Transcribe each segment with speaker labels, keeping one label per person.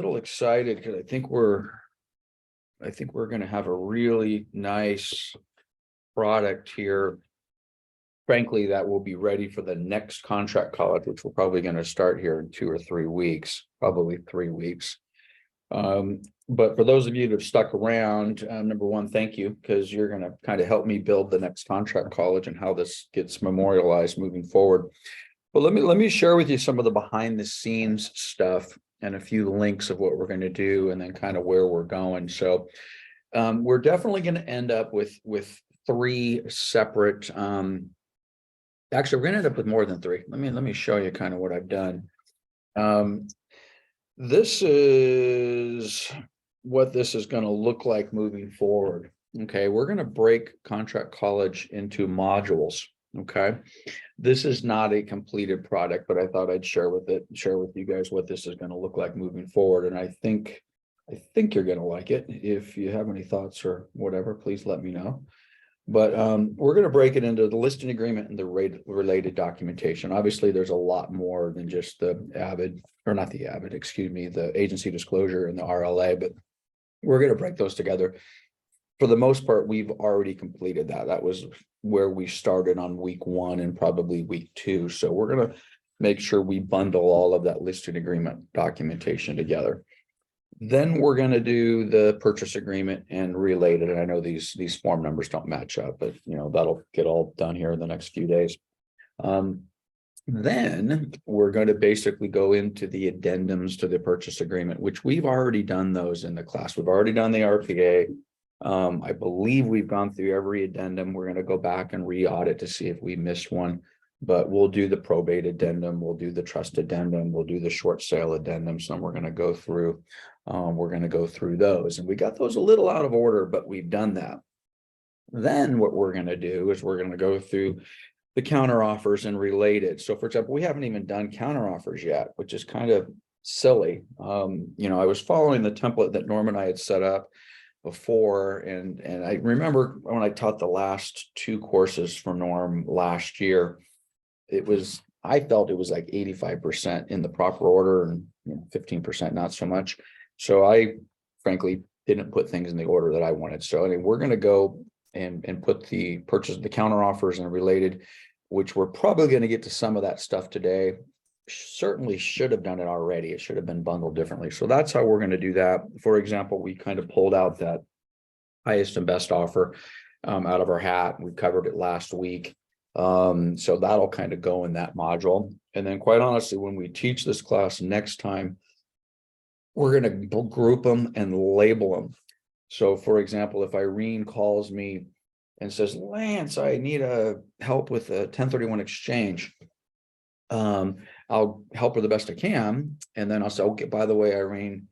Speaker 1: Little excited because I think we're going to have a really nice product here. Frankly, that will be ready for the next contract college, which we're probably going to start here in 2 or 3 weeks, probably 3 weeks. But for those of you that have stuck around, number one, thank you, because you're going to kind of help me build the next contract college and how this gets memorialized moving forward. But let me share with you some of the behind the scenes stuff and a few links of what we're going to do and then kind of where we're going. So we're definitely going to end up with 3 separate actually we're going to end up with more than 3. Let me show you kind of what I've done. This is what this is going to look like moving forward. Okay, we're going to break contract college into modules. Okay, this is not a completed product, but I thought I'd share with you guys what this is going to look like moving forward. And I think you're going to like it. If you have any thoughts or whatever, please let me know. But we're going to break it into the listing agreement and the related documentation. Obviously, there's a lot more than just the the agency disclosure and the RLA, but we're going to break those together. For the most part, we've already completed that. That was where we started on week 1 and probably week 2. So we're going to make sure we bundle all of that listing agreement documentation together. Then we're going to do the purchase agreement and related. And I know these form numbers don't match up, but that'll get all done here in the next few days. Then we're going to basically go into the addendums to the purchase agreement, which we've already done those in the class. We've already done the RPA. I believe we've gone through every addendum. We're going to go back and re-audit to see if we missed one, but we'll do the probate addendum. We'll do the trust addendum. We'll do the short sale addendum. So we're going to go through, those, and we got those a little out of order, but we've done that. Then what we're going to do is we're going to go through the counter offers and related. So for example, we haven't even done counter offers yet, which is kind of silly. I was following the template that Norm and I had set up before, and I remember when I taught the last 2 courses for Norm last year, I felt it was like 85% in the proper order and 15% not so much. So I frankly didn't put things in the order that I wanted. So we're going to go and put the counter offers and related, which we're probably going to get to some of that stuff today. Certainly should have done it already. It should have been bundled differently. So that's how we're going to do that. For example, we kind of pulled out that highest and best offer out of our hat. We covered it last week. So that'll kind of go in that module. And then quite honestly, when we teach this class next time, we're going to group them and label them. So for example, if Irene calls me and says, Lance, I need help with a 1031 exchange. I'll help her the best I can. And then I'll say, okay, by the way, Irene,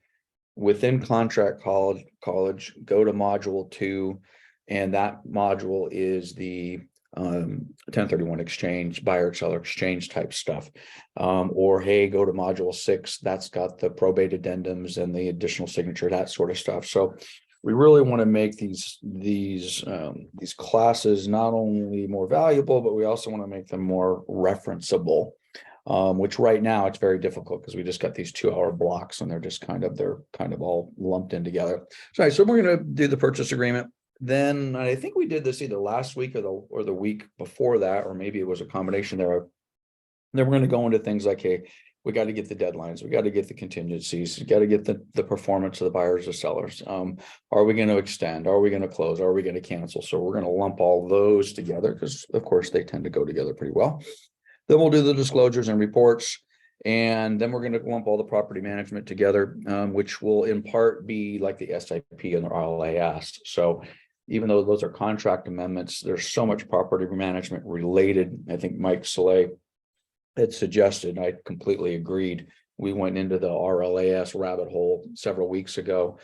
Speaker 1: within contract college, go to module 2. And that module is the 1031 exchange, buyer seller exchange type stuff. Or, hey, go to module 6. That's got the probate addendums and the additional signature, that sort of stuff. So we really want to make these classes not only more valuable, but we also want to make them more referenceable. Which right now it's very difficult because we just got these 2-hour blocks and they're kind of all lumped in together. So we're going to do the purchase agreement. Then I think we did this either last week or the week before that, or maybe it was a combination thereof. Then we're going to go into things like, hey, we got to get the deadlines, we got to get the contingencies, we got to get the performance of the buyers or sellers. Are we going to extend? Are we going to close? Are we going to cancel? So we're going to lump all those together because, of course, they tend to go together pretty well. Then we'll do the disclosures and reports, and then we're going to lump all the property management together, which will in part be like the SIP and the RLAS. So even though those are contract amendments, there's so much property management related. I think Mike Saleh had suggested, and I completely agreed. We went into the RLAS rabbit hole several weeks ago.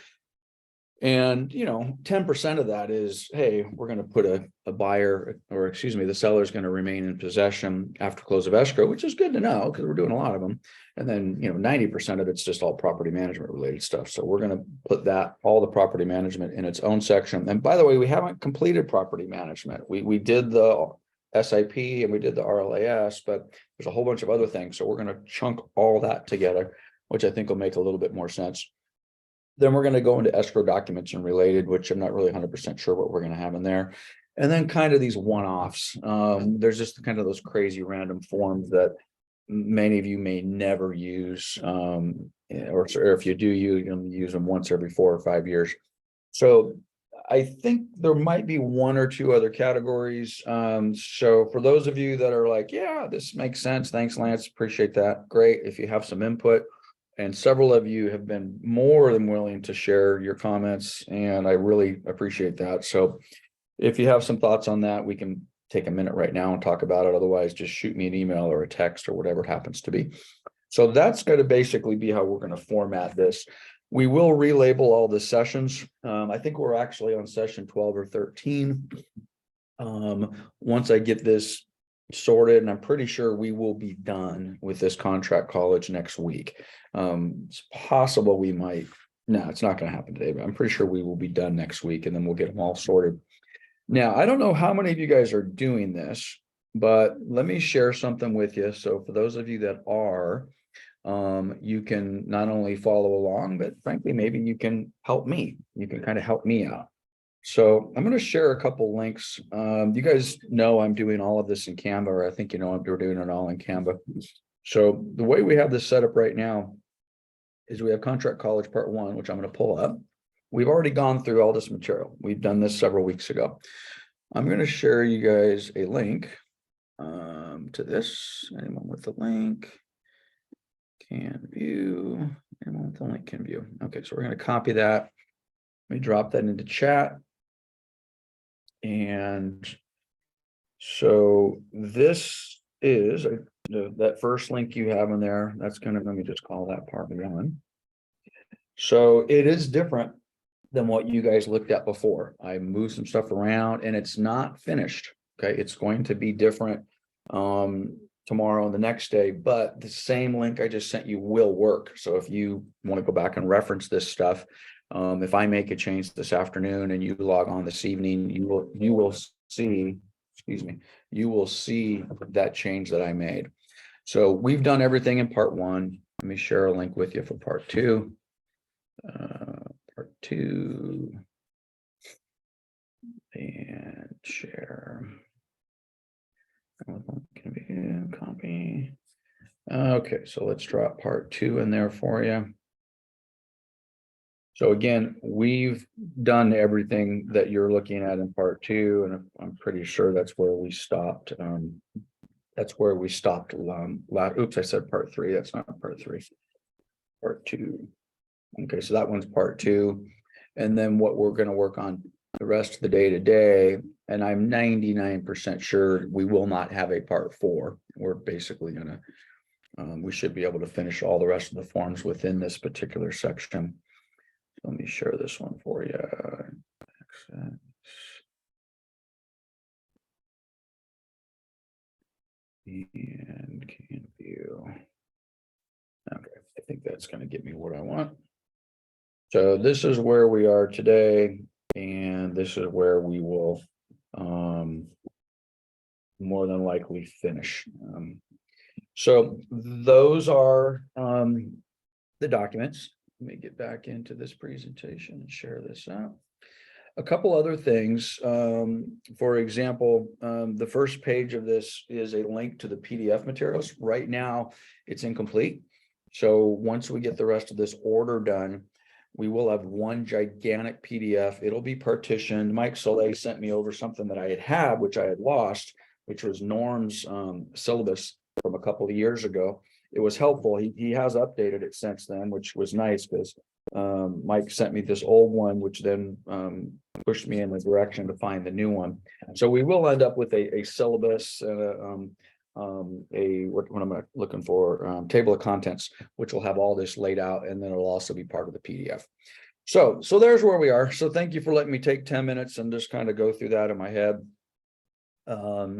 Speaker 1: And 10% of that is, hey, we're going to put a buyer, or excuse me, the seller is going to remain in possession after close of escrow, which is good to know because we're doing a lot of them. And then 90% of it's just all property management related stuff. So we're going to put all the property management in its own section. And by the way, we haven't completed property management. We did the SIP and we did the RLAS, but there's a whole bunch of other things. So we're going to chunk all that together. which I think will make a little bit more sense. Then we're going to go into escrow documents and related, which I'm not really 100% sure what we're going to have in there. And then kind of these one-offs. There's just kind of those crazy random forms that many of you may never use, or if you do, you use them once every 4 or 5 years. So I think there might be 1 or 2 other categories. So for those of you that are like, yeah, this makes sense. Thanks, Lance. Appreciate that. Great. If you have some input, and several of you have been more than willing to share your comments, and I really appreciate that. So if you have some thoughts on that, we can take a minute right now and talk about it. Otherwise, just shoot me an email or a text or whatever it happens to be. So that's going to basically be how we're going to format this. We will relabel all the sessions. I think we're actually on session 12 or 13. Once I get this sorted, and I'm pretty sure we will be done with this contract college next week. It's possible we might, no, it's not going to happen today, but I'm pretty sure we will be done next week, and then we'll get them all sorted. Now, I don't know how many of you guys are doing this, but let me share something with you. So for those of you that are, you can not only follow along, but frankly, maybe you can help me. You can kind of help me out. So I'm going to share a couple links. You guys know I'm doing all of this in Canva, or I think you know I'm doing it all in Canva. So the way we have this set up right now is we have Contract College Part 1, which I'm going to pull up. We've already gone through all this material. We've done this several weeks ago. I'm going to share you guys a link to this. Anyone with the link can view. Anyone with the link can view. Okay, so we're going to copy that. Let me drop that into chat. And so this is that first link you have in there. That's going to, let me just call that part 1. So it is different than what you guys looked at before. I moved some stuff around, and it's not finished. Okay, it's going to be different tomorrow and the next day, but the same link I just sent you will work. So if you want to go back and reference this stuff, if I make a change this afternoon and you log on this evening, you will see, excuse me, you will see that change that I made. So we've done everything in part 1. Let me share a link with you for part 2. Part 2 and share. Can be copy. Okay, so let's drop part 2 in there for you. So again, we've done everything that you're looking at in part 2, and I'm pretty sure that's where we stopped. That's where we stopped. Oops, I said part 3. That's not part 3. Part 2. Okay, so that one's part 2. And then what we're going to work on the rest of the day today, and I'm 99% sure we will not have a part 4. We're basically going to, we should be able to finish all the rest of the forms within this particular section. Let me share this one for you. And can view. Okay, I think that's going to get me what I want. So this is where we are today, and this is where we will more than likely finish. So those are the documents. Let me get back into this presentation and share this out. A couple other things. For example, the first page of this is a link to the PDF materials. Right now, it's incomplete. So once we get the rest of this order done, we will have one gigantic PDF. It'll be partitioned. Mike Soleil sent me over something that I had, which I had lost, which was Norm's syllabus from a couple of years ago. It was helpful. He has updated it since then, which was nice because Mike sent me this old one, which then pushed me in the direction to find the new one. So we will end up with a syllabus and what am I looking for? Table of contents, which will have all this laid out, and then it'll also be part of the PDF. So there's where we are. So thank you for letting me take 10 minutes and just kind of go through that in my head.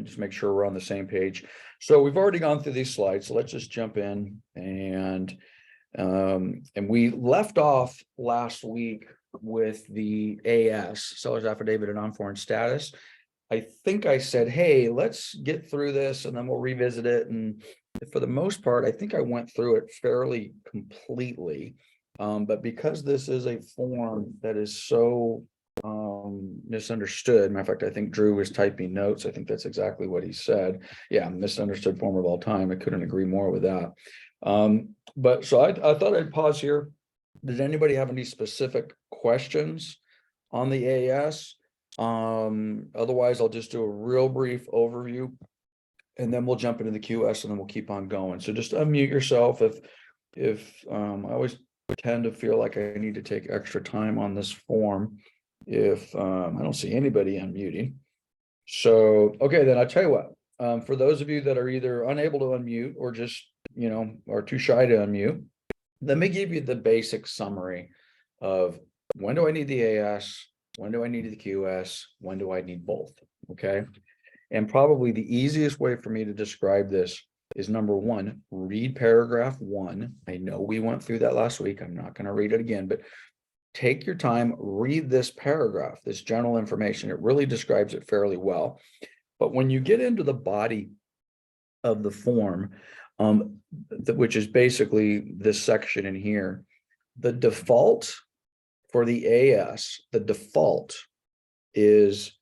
Speaker 1: Just make sure we're on the same page. So we've already gone through these slides. So let's just jump in and we left off last week with the AS, seller's affidavit and on foreign status. I think I said, hey, let's get through this and then we'll revisit it. And for the most part, I think I went through it fairly completely. But because this is a form that is so misunderstood, matter of fact, I think Drew was typing notes. I think that's exactly what he said. Yeah, misunderstood form of all time. I couldn't agree more with that. But so I thought I'd pause here. Does anybody have any specific questions on the AS? Otherwise, I'll just do a real brief overview and then we'll jump into the QS and then we'll keep on going. So just unmute yourself if I always tend to feel like I need to take extra time on this form if I don't see anybody unmuting. So, okay, then I'll tell you what, for those of you that are either unable to unmute or just, are too shy to unmute, let me give you the basic summary of when do I need the AS, when do I need the QS, when do I need both, okay? And probably the easiest way for me to describe this is number one, read paragraph 1. I know we went through that last week. I'm not going to read it again, but take your time, read this paragraph, this general information. It really describes it fairly well. But when you get into the body of the form, which is basically this section in here, the default for the AS, the default is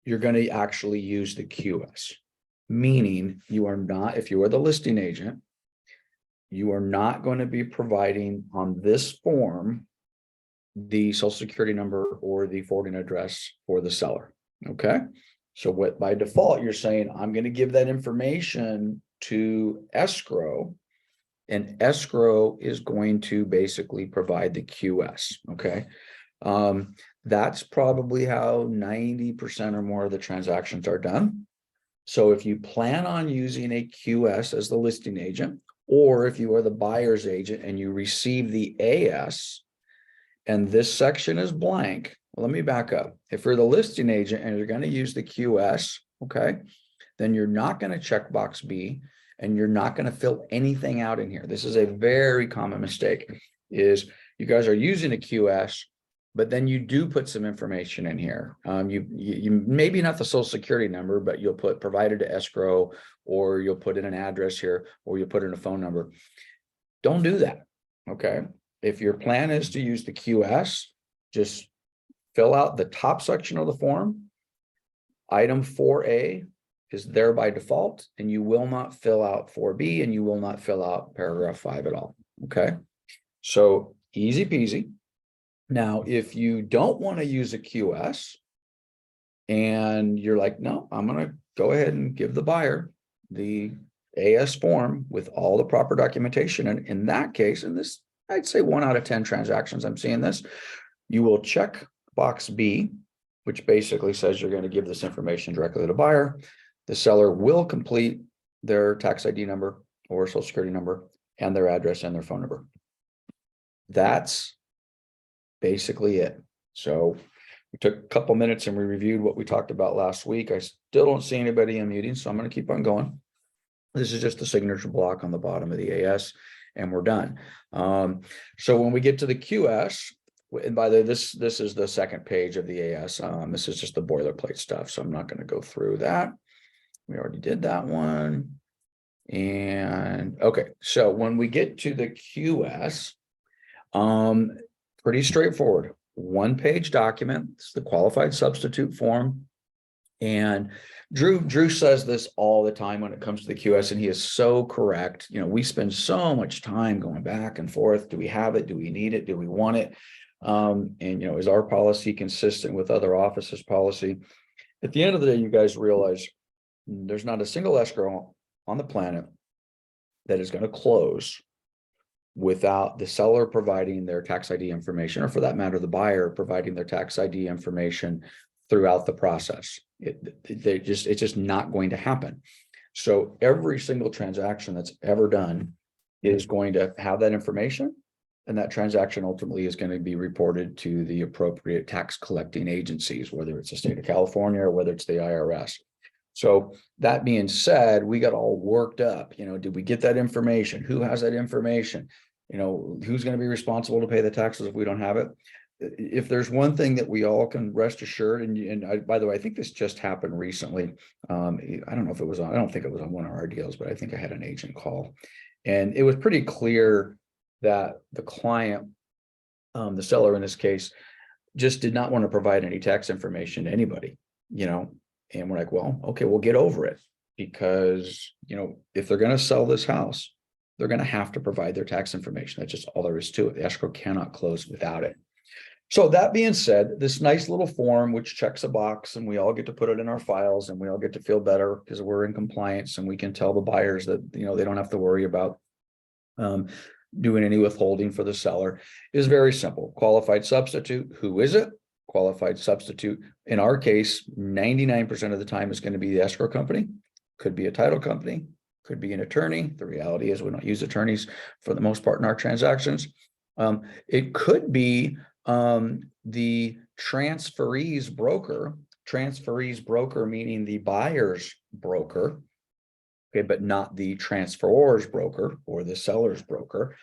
Speaker 1: you're going to actually use the QS, meaning you are not, if you are the listing agent, you are not going to be providing on this form the social security number or the forwarding address for the seller. Okay. So what by default, you're saying, I'm going to give that information to escrow, and escrow is going to basically provide the QS. Okay. That's probably how 90% or more of the transactions are done. So if you plan on using a QS as the listing agent, or if you are the buyer's agent and you receive the AS and this section is blank, well, let me back up. If you're the listing agent and you're going to use the QS, okay, then you're not going to check box B and you're not going to fill anything out in here. This is a very common mistake, is you guys are using a QS, but then you do put some information in here. You maybe not the social security number, but you'll put provided to escrow, or you'll put in an address here, or you'll put in a phone number. Don't do that. Okay. If your plan is to use the QS, just fill out the top section of the form. Item 4A is there by default, and you will not fill out 4B and you will not fill out paragraph 5 at all. Okay. So easy peasy. Now, if you don't want to use a QS and you're like, no, I'm going to go ahead and give the buyer the AS form with all the proper documentation. And in that case, in this, I'd say 1 out of 10 transactions, I'm seeing this, you will check box B, which basically says you're going to give this information directly to the buyer. The seller will complete their tax ID number or social security number and their address and their phone number. That's basically it. So we took a couple minutes and we reviewed what we talked about last week. I still don't see anybody unmuting, so I'm going to keep on going. This is just the signature block on the bottom of the AS, and we're done. So when we get to the QS, and by the way, this is the second page of the AS. This is just the boilerplate stuff, so I'm not going to go through that. We already did that one. And okay, so when we get to the QS, pretty straightforward. 1-page document. It's the qualified substitute form. And Drew says this all the time when it comes to the QS, and he is so correct. We spend so much time going back and forth. Do we have it? Do we need it? Do we want it? And is our policy consistent with other offices' policy? At the end of the day, you guys realize there's not a single escrow on the planet that is going to close without the seller providing their tax ID information, or for that matter, the buyer providing their tax ID information throughout the process. It's just not going to happen. So every single transaction that's ever done is going to have that information, and that transaction ultimately is going to be reported to the appropriate tax collecting agencies, whether it's the state of California or whether it's the IRS. So that being said, we got all worked up. Did we get that information? Who has that information? Who's going to be responsible to pay the taxes if we don't have it? if there's one thing that we all can rest assured, and I, by the way, I think this just happened recently. I don't know if it was on, I don't think it was on one of our deals, but I think I had an agent call, and it was pretty clear that the client, the seller in this case, just did not want to provide any tax information to anybody, and we're like, well, okay, we'll get over it, because, if they're going to sell this house, they're going to have to provide their tax information. That's just all there is to it. The escrow cannot close without it. So that being said, this nice little form, which checks a box, and we all get to put it in our files, and we all get to feel better because we're in compliance, and we can tell the buyers that, they don't have to worry about doing any withholding for the seller, is very simple. Qualified substitute. Who is it? Qualified substitute. In our case, 99% of the time is going to be the escrow company. Could be a title company, could be an attorney. The reality is we don't use attorneys for the most part in our transactions. It could be the transferee's broker meaning the buyer's broker, okay, but not the transferor's broker or the seller's broker.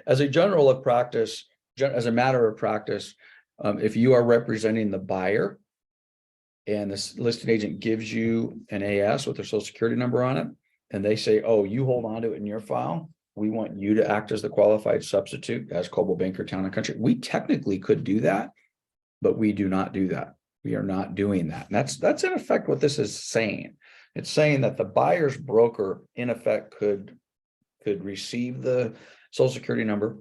Speaker 1: As a general of practice, as a matter of practice, if you are representing the buyer and the listing agent gives you an AS with their social security number on it, and they say, oh, you hold on to it in your file, we want you to act as the qualified substitute as Coldwell Banker Town and Country. We technically could do that, but we do not do that. We are not doing that. And that's in effect what this is saying. It's saying that the buyer's broker in effect could receive the social security number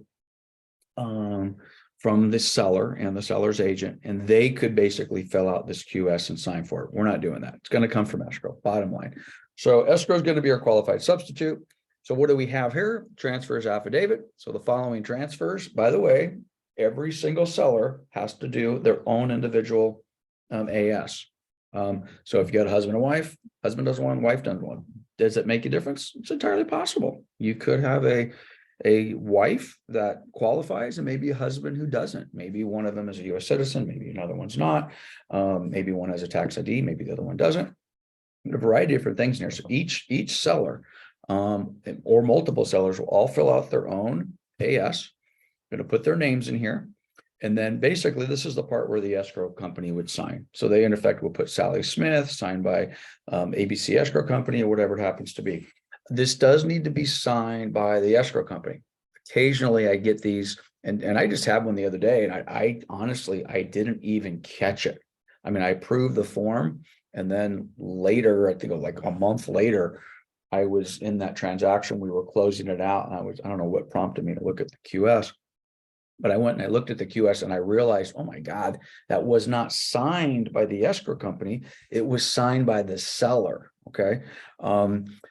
Speaker 1: from the seller and the seller's agent, and they could basically fill out this QS and sign for it. We're not doing that. It's going to come from escrow, bottom line. So escrow is going to be our qualified substitute. So what do we have here? Transfers affidavit. So the following transfers, by the way, every single seller has to do their own individual AS. So if you got a husband and wife, husband does one, wife does one. Does it make a difference? It's entirely possible. You could have a wife that qualifies and maybe a husband who doesn't. Maybe one of them is a US citizen, maybe another one's not. Maybe one has a tax ID, maybe the other one doesn't. A variety of different things in there. So each seller or multiple sellers will all fill out their own AS, going to put their names in here. And then basically this is the part where the escrow company would sign. So they in effect will put Sally Smith, signed by ABC Escrow Company or whatever it happens to be. This does need to be signed by the escrow company. Occasionally I get these, and I just had one the other day, and I honestly, I didn't even catch it. I mean, I approved the form, and then later, I think like a month later, I was in that transaction, we were closing it out, and I don't know what prompted me to look at the QS, but I went and I looked at the QS and I realized, oh my God, that was not signed by the escrow company. It was signed by the seller. Okay.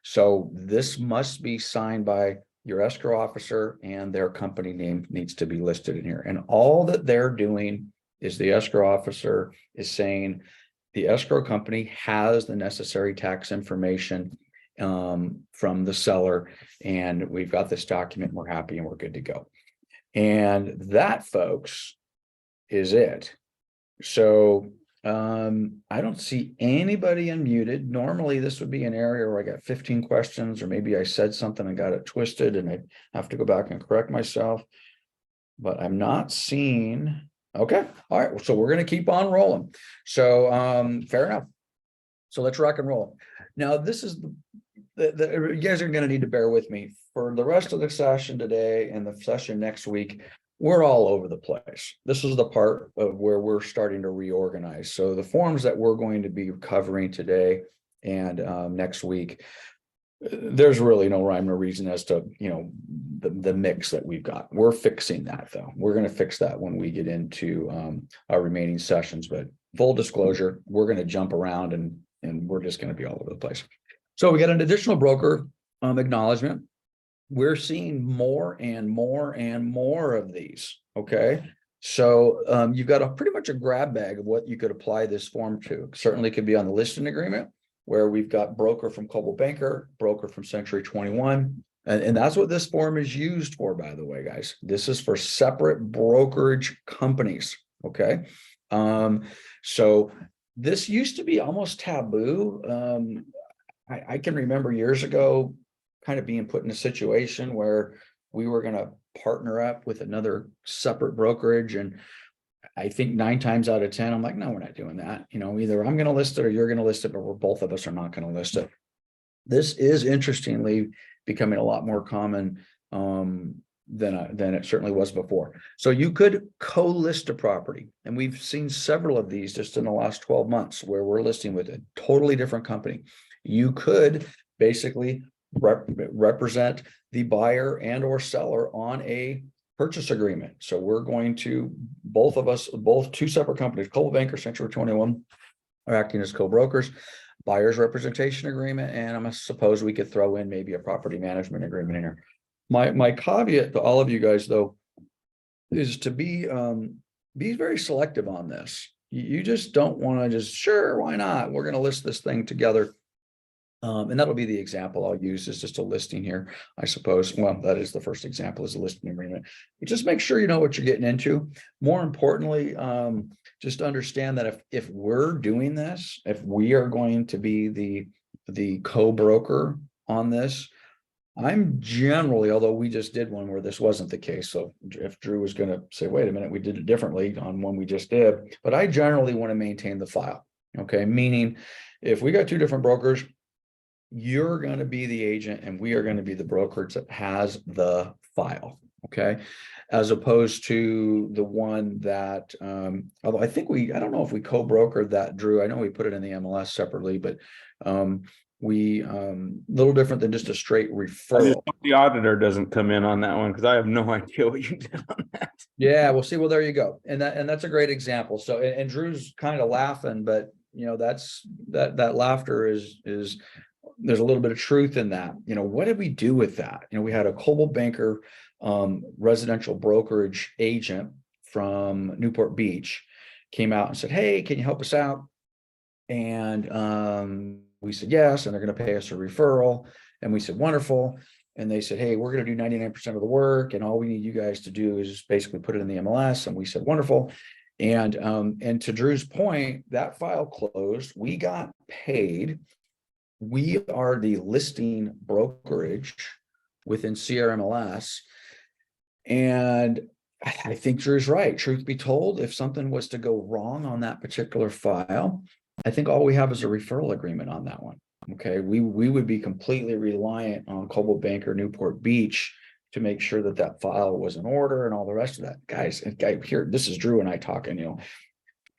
Speaker 1: So this must be signed by your escrow officer, and their company name needs to be listed in here. And all that they're doing is the escrow officer is saying the escrow company has the necessary tax information from the seller, and we've got this document, we're happy and we're good to go. And that, folks, is it. So I don't see anybody unmuted. Normally this would be an area where I got 15 questions, or maybe I said something and got it twisted and I have to go back and correct myself, but I'm not seeing. Okay. All right. So we're going to keep on rolling. So fair enough. So let's rock and roll. Now, this is you guys are going to need to bear with me for the rest of the session today and the session next week. We're all over the place. This is the part of where we're starting to reorganize. So the forms that we're going to be covering today and next week, there's really no rhyme or reason as to, the mix that we've got. We're fixing that, though. We're going to fix that when we get into our remaining sessions. But full disclosure, we're going to jump around and we're just going to be all over the place. So we got an additional broker acknowledgement. We're seeing more and more and more of these. Okay. So you've got pretty much a grab bag of what you could apply this form to. Certainly could be on the listing agreement, where we've got broker from Coldwell Banker, broker from Century 21. And that's what this form is used for, by the way, guys. This is for separate brokerage companies. Okay. So this used to be almost taboo. I can remember years ago kind of being put in a situation where we were going to partner up with another separate brokerage, and I think 9 times out of 10, I'm like, no, we're not doing that. You know, either I'm going to list it or you're going to list it, but we're both of us are not going to list it. This is interestingly becoming a lot more common than it certainly was before. So you could co-list a property, and we've seen several of these just in the last 12 months where we're listing with a totally different company. You could basically represent the buyer and or seller on a purchase agreement. So we're going to, both of us, both two separate companies, Coldwell Banker, Sanctuary 21, are acting as co-brokers, buyer's representation agreement, and I suppose we could throw in maybe a property management agreement in here. My caveat to all of you guys, though, is to be very selective on this. You just don't want to just, sure, why not? We're going to list this thing together. And that'll be the example I'll use, is just a listing here, I suppose. Well, that is the first example, is a listing agreement. But just make sure you know what you're getting into. More importantly, just understand that if we're doing this, if we are going to be the co-broker on this, I'm generally, although we just did one where this wasn't the case. So if Drew was going to say, wait a minute, we did it differently on one we just did, but I generally want to maintain the file. Okay. Meaning if we got two different brokers, you're going to be the agent and we are going to be the brokerage that has the file. Okay. As opposed to the one that, although I think I don't know if we co-brokered that, Drew. I know we put it in the MLS separately, but we little different than just a straight referral.
Speaker 2: The auditor doesn't come in on that one because I have no idea what you did on that.
Speaker 1: Yeah, well, see, well, there you go. And that's a great example. So, and Drew's kind of laughing, but you know, that laughter is there's a little bit of truth in that. You know, what did we do with that? You know, we had a Coldwell Banker residential brokerage agent from Newport Beach came out and said, hey, can you help us out? And we said yes, and they're going to pay us a referral. And we said wonderful. And they said, hey, we're going to do 99% of the work, and all we need you guys to do is basically put it in the MLS. And we said wonderful. And to Drew's point, that file closed. We got paid. We are the listing brokerage within CRMLS. And I think Drew's right. Truth be told, if something was to go wrong on that particular file, I think all we have is a referral agreement on that one. Okay. We would be completely reliant on Coldwell Banker Newport Beach to make sure that that file was in order and all the rest of that. Guys, here, this is Drew and I talking, you know,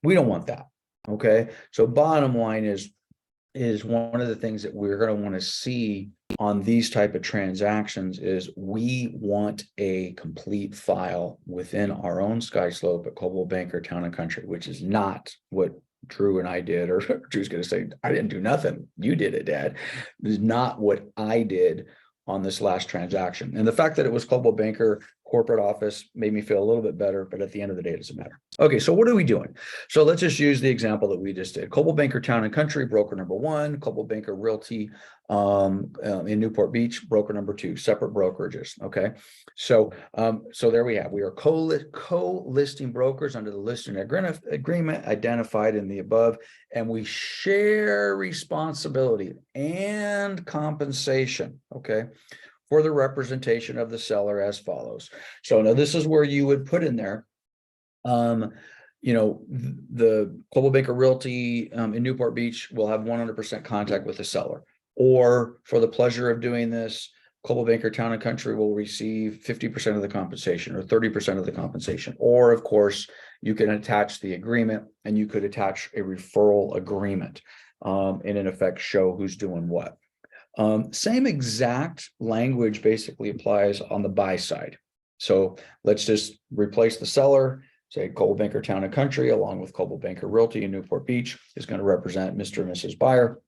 Speaker 1: we don't want that. Okay. So bottom line is one of the things that we're going to want to see on these type of transactions is we want a complete file within our own SkySlope at Coldwell Banker Town and Country, which is not what Drew and I did, or Drew's going to say, I didn't do nothing. You did it, Dad. This is not what I did on this last transaction. And the fact that it was Coldwell Banker corporate office made me feel a little bit better, but at the end of the day, it doesn't matter. Okay, so what are we doing? So let's just use the example that we just did. Coldwell Banker Town and Country, broker number 1, Coldwell Banker Realty in Newport Beach, broker number 2, separate brokerages. Okay, so there we have. We are co-listing brokers under the listing agreement identified in the above, and we share responsibility and compensation. Okay, for the representation of the seller as follows. So now this is where you would put in there, you know, the Coldwell Banker Realty in Newport Beach will have 100% contact with the seller. Or for the pleasure of doing this, Coldwell Banker Town and Country will receive 50% of the compensation or 30% of the compensation. Or of course, you can attach the agreement, and you could attach a referral agreement and in effect show who's doing what. Same exact language basically applies on the buy side. So let's just replace the seller, say Coldwell Banker Town and Country, along with Coldwell Banker Realty in Newport Beach is going to represent Mr. and Mrs. Buyer.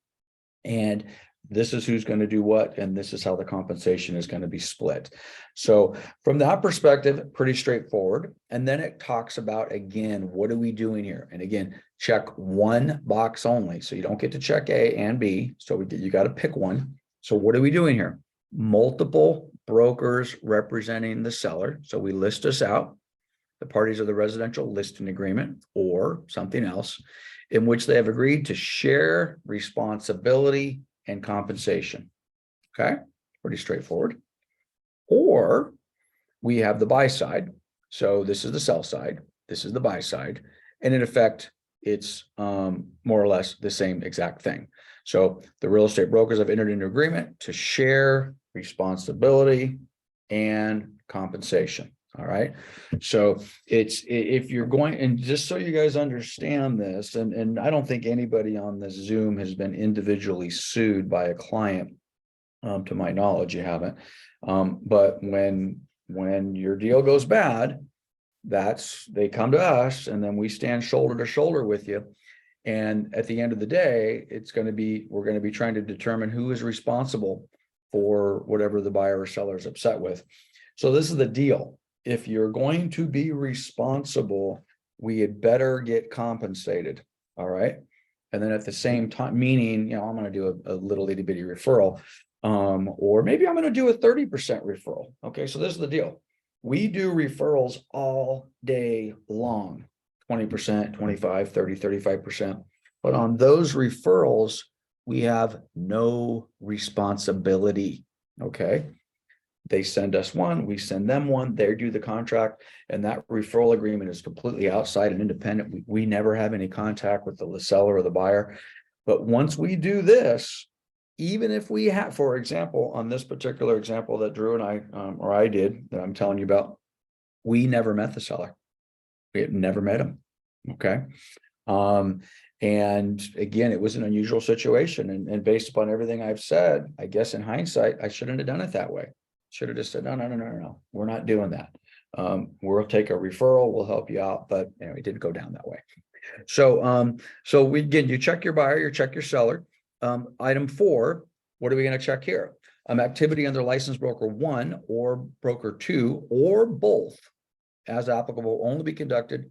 Speaker 1: And this is who's going to do what, and this is how the compensation is going to be split. So from that perspective, pretty straightforward. And then it talks about, again, what are we doing here? And again, check one box only. So you don't get to check A and B. So you got to pick one. So what are we doing here? Multiple brokers representing the seller. So we list us out. The parties of the residential listing agreement or something else in which they have agreed to share responsibility and compensation. Okay, pretty straightforward. Or we have the buy side. So this is the sell side. this is the buy side. And in effect, it's more or less the same exact thing. So the real estate brokers have entered into agreement to share responsibility and compensation. All right. So if you're going, and just so you guys understand this, and I don't think anybody on this Zoom has been individually sued by a client. To my knowledge, you haven't. But when your deal goes bad, they come to us, and then we stand shoulder to shoulder with you. And at the end of the day, we're going to be trying to determine who is responsible for whatever the buyer or seller is upset with. So this is the deal. If you're going to be responsible, we had better get compensated. All right. And then at the same time, meaning, I'm going to do a little itty bitty referral. Or maybe I'm going to do a 30% referral. Okay. So this is the deal. We do referrals all day long, 20%, 25, 30, 35%. But on those referrals, we have no responsibility. Okay. They send us one, we send them one, they do the contract, and that referral agreement is completely outside and independent. We never have any contact with the seller or the buyer. But once we do this, even if we have, for example, on this particular example that Drew and I did, that I'm telling you about, we never met the seller. We had never met him. Okay. And again, it was an unusual situation. And based upon everything I've said, I guess in hindsight, I shouldn't have done it that way. Should have just said, no. We're not doing that. We'll take a referral. We'll help you out. But anyway, it didn't go down that way. So, you check your buyer, you check your seller. Item 4, what are we going to check here? Activity under license broker 1 or broker 2 or both, as applicable, only be conducted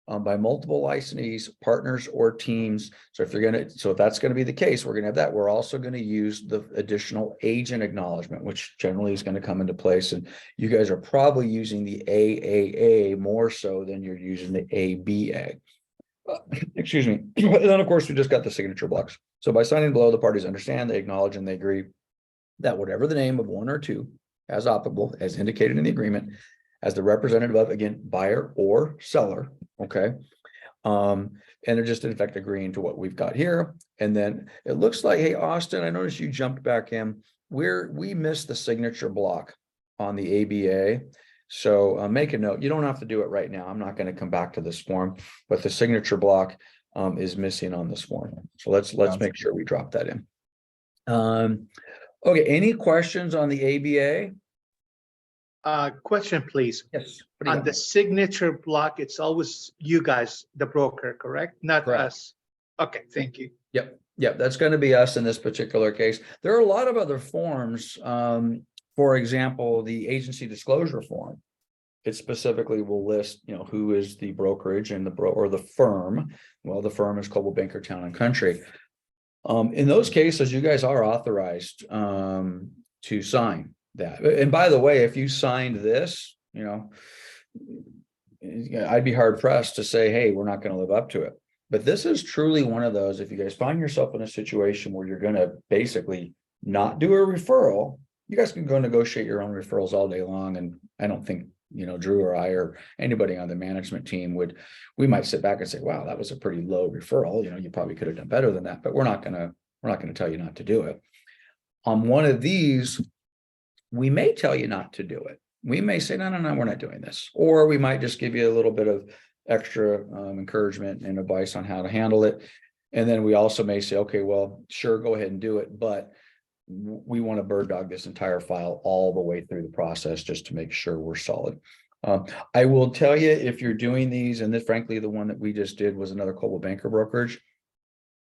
Speaker 1: by multiple licensees, partners, or teams. So if that's going to be the case, we're going to have that. We're also going to use the additional agent acknowledgement, which generally is going to come into place. And you guys are probably using the AAA more so than you're using the ABA. Excuse me. And then, of course, we just got the signature blocks. So by signing below, the parties understand, they acknowledge, and they agree that whatever the name of 1 or 2, as applicable, as indicated in the agreement, as the representative of, again, buyer or seller, okay? And they're just in effect agreeing to what we've got here. And then it looks like, hey, Austin, I noticed you jumped back in. We missed the signature block on the ABA. So make a note. You don't have to do it right now. I'm not going to come back to this form, but the signature block is missing on this form. So let's make sure we drop that in. Okay. Any questions on the ABA?
Speaker 3: Question, please.
Speaker 1: Yes.
Speaker 3: On the signature block, it's always you guys, the broker, correct? Not
Speaker 1: Correct.
Speaker 3: us. Okay, thank you.
Speaker 1: Yep. That's going to be us in this particular case. There are a lot of other forms. For example, the agency disclosure form. It specifically will list, who is the brokerage and or the firm. Well, the firm is Coldwell Banker Town and Country. In those cases, you guys are authorized to sign that. And by the way, if you signed this, I'd be hard pressed to say, hey, we're not going to live up to it. But this is truly one of those, if you guys find yourself in a situation where you're going to basically not do a referral, you guys can go negotiate your own referrals all day long. And I don't think, Drew or I or anybody on the management team we might sit back and say, wow, that was a pretty low referral. You probably could have done better than that, but we're not going to tell you not to do it. On one of these, we may tell you not to do it. We may say, no, we're not doing this. Or we might just give you a little bit of extra encouragement and advice on how to handle it. And then we also may say, okay, well, sure, go ahead and do it. But we want to bird dog this entire file all the way through the process just to make sure we're solid. I will tell you, if you're doing these, and this, frankly, the one that we just did was another Coldwell Banker brokerage.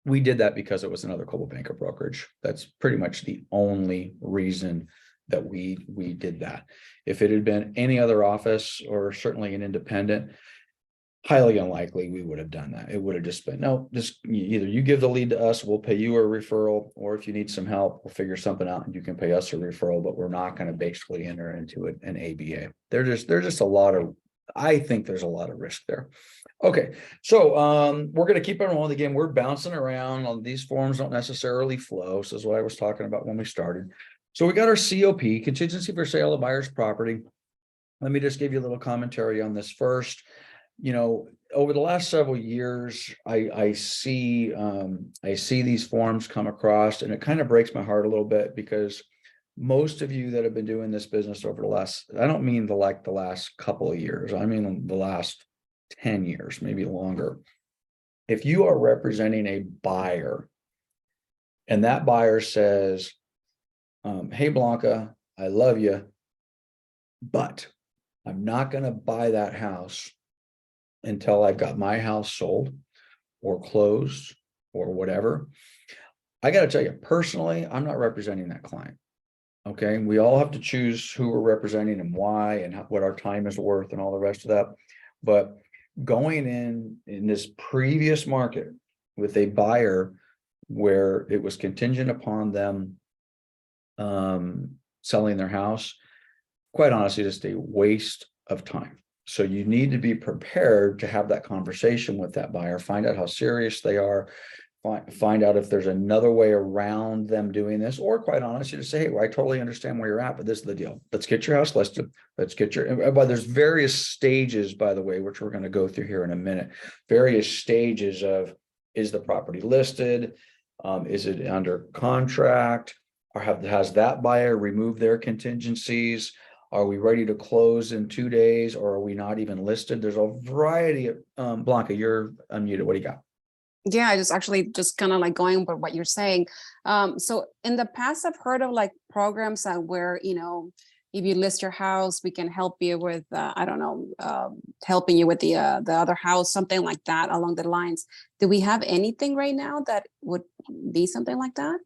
Speaker 1: We did that because it was another Coldwell Banker brokerage. That's pretty much the only reason that we did that. If it had been any other office or certainly an independent, highly unlikely we would have done that. It would have just been, no, just either you give the lead to us, we'll pay you a referral, or if you need some help, we'll figure something out and you can pay us a referral, but we're not going to basically enter into an ABA. There's just a lot of, I think there's a lot of risk there. Okay. So we're going to keep on rolling. Again, we're bouncing around on these forms, don't necessarily flow. So this is what I was talking about when we started. So we got our COP, contingency for sale of buyer's property. Let me just give you a little commentary on this first. you know, over the last several years, I see these forms come across, and it kind of breaks my heart a little bit, because most of you that have been doing this business over the last, I don't mean the last couple of years, I mean the last 10 years, maybe longer. If you are representing a buyer and that buyer says, hey, Blanca, I love you, but I'm not going to buy that house until I've got my house sold or closed or whatever. I got to tell you, personally, I'm not representing that client. Okay, we all have to choose who we're representing and why, and what our time is worth and all the rest of that. But going in this previous market with a buyer where it was contingent upon them selling their house, quite honestly, just a waste of time. So you need to be prepared to have that conversation with that buyer, find out how serious they are, find out if there's another way around them doing this, or quite honestly, to say, hey, well, I totally understand where you're at, but this is the deal. Let's get your house listed. Let's get your, but there's various stages, by the way, which we're going to go through here in a minute, various stages of, is the property listed? Is it under contract? Or has that buyer removed their contingencies? Are we ready to close in 2 days, or are we not even listed? There's a variety of, Blanca, you're unmuted. What do you got?
Speaker 4: Yeah, I just kind of like going by what you're saying. So in the past, I've heard of like programs where, you know, if you list your house, we can help you with, I don't know, helping you with the other house, something like that along the lines. Do we have anything right now that would be something like that?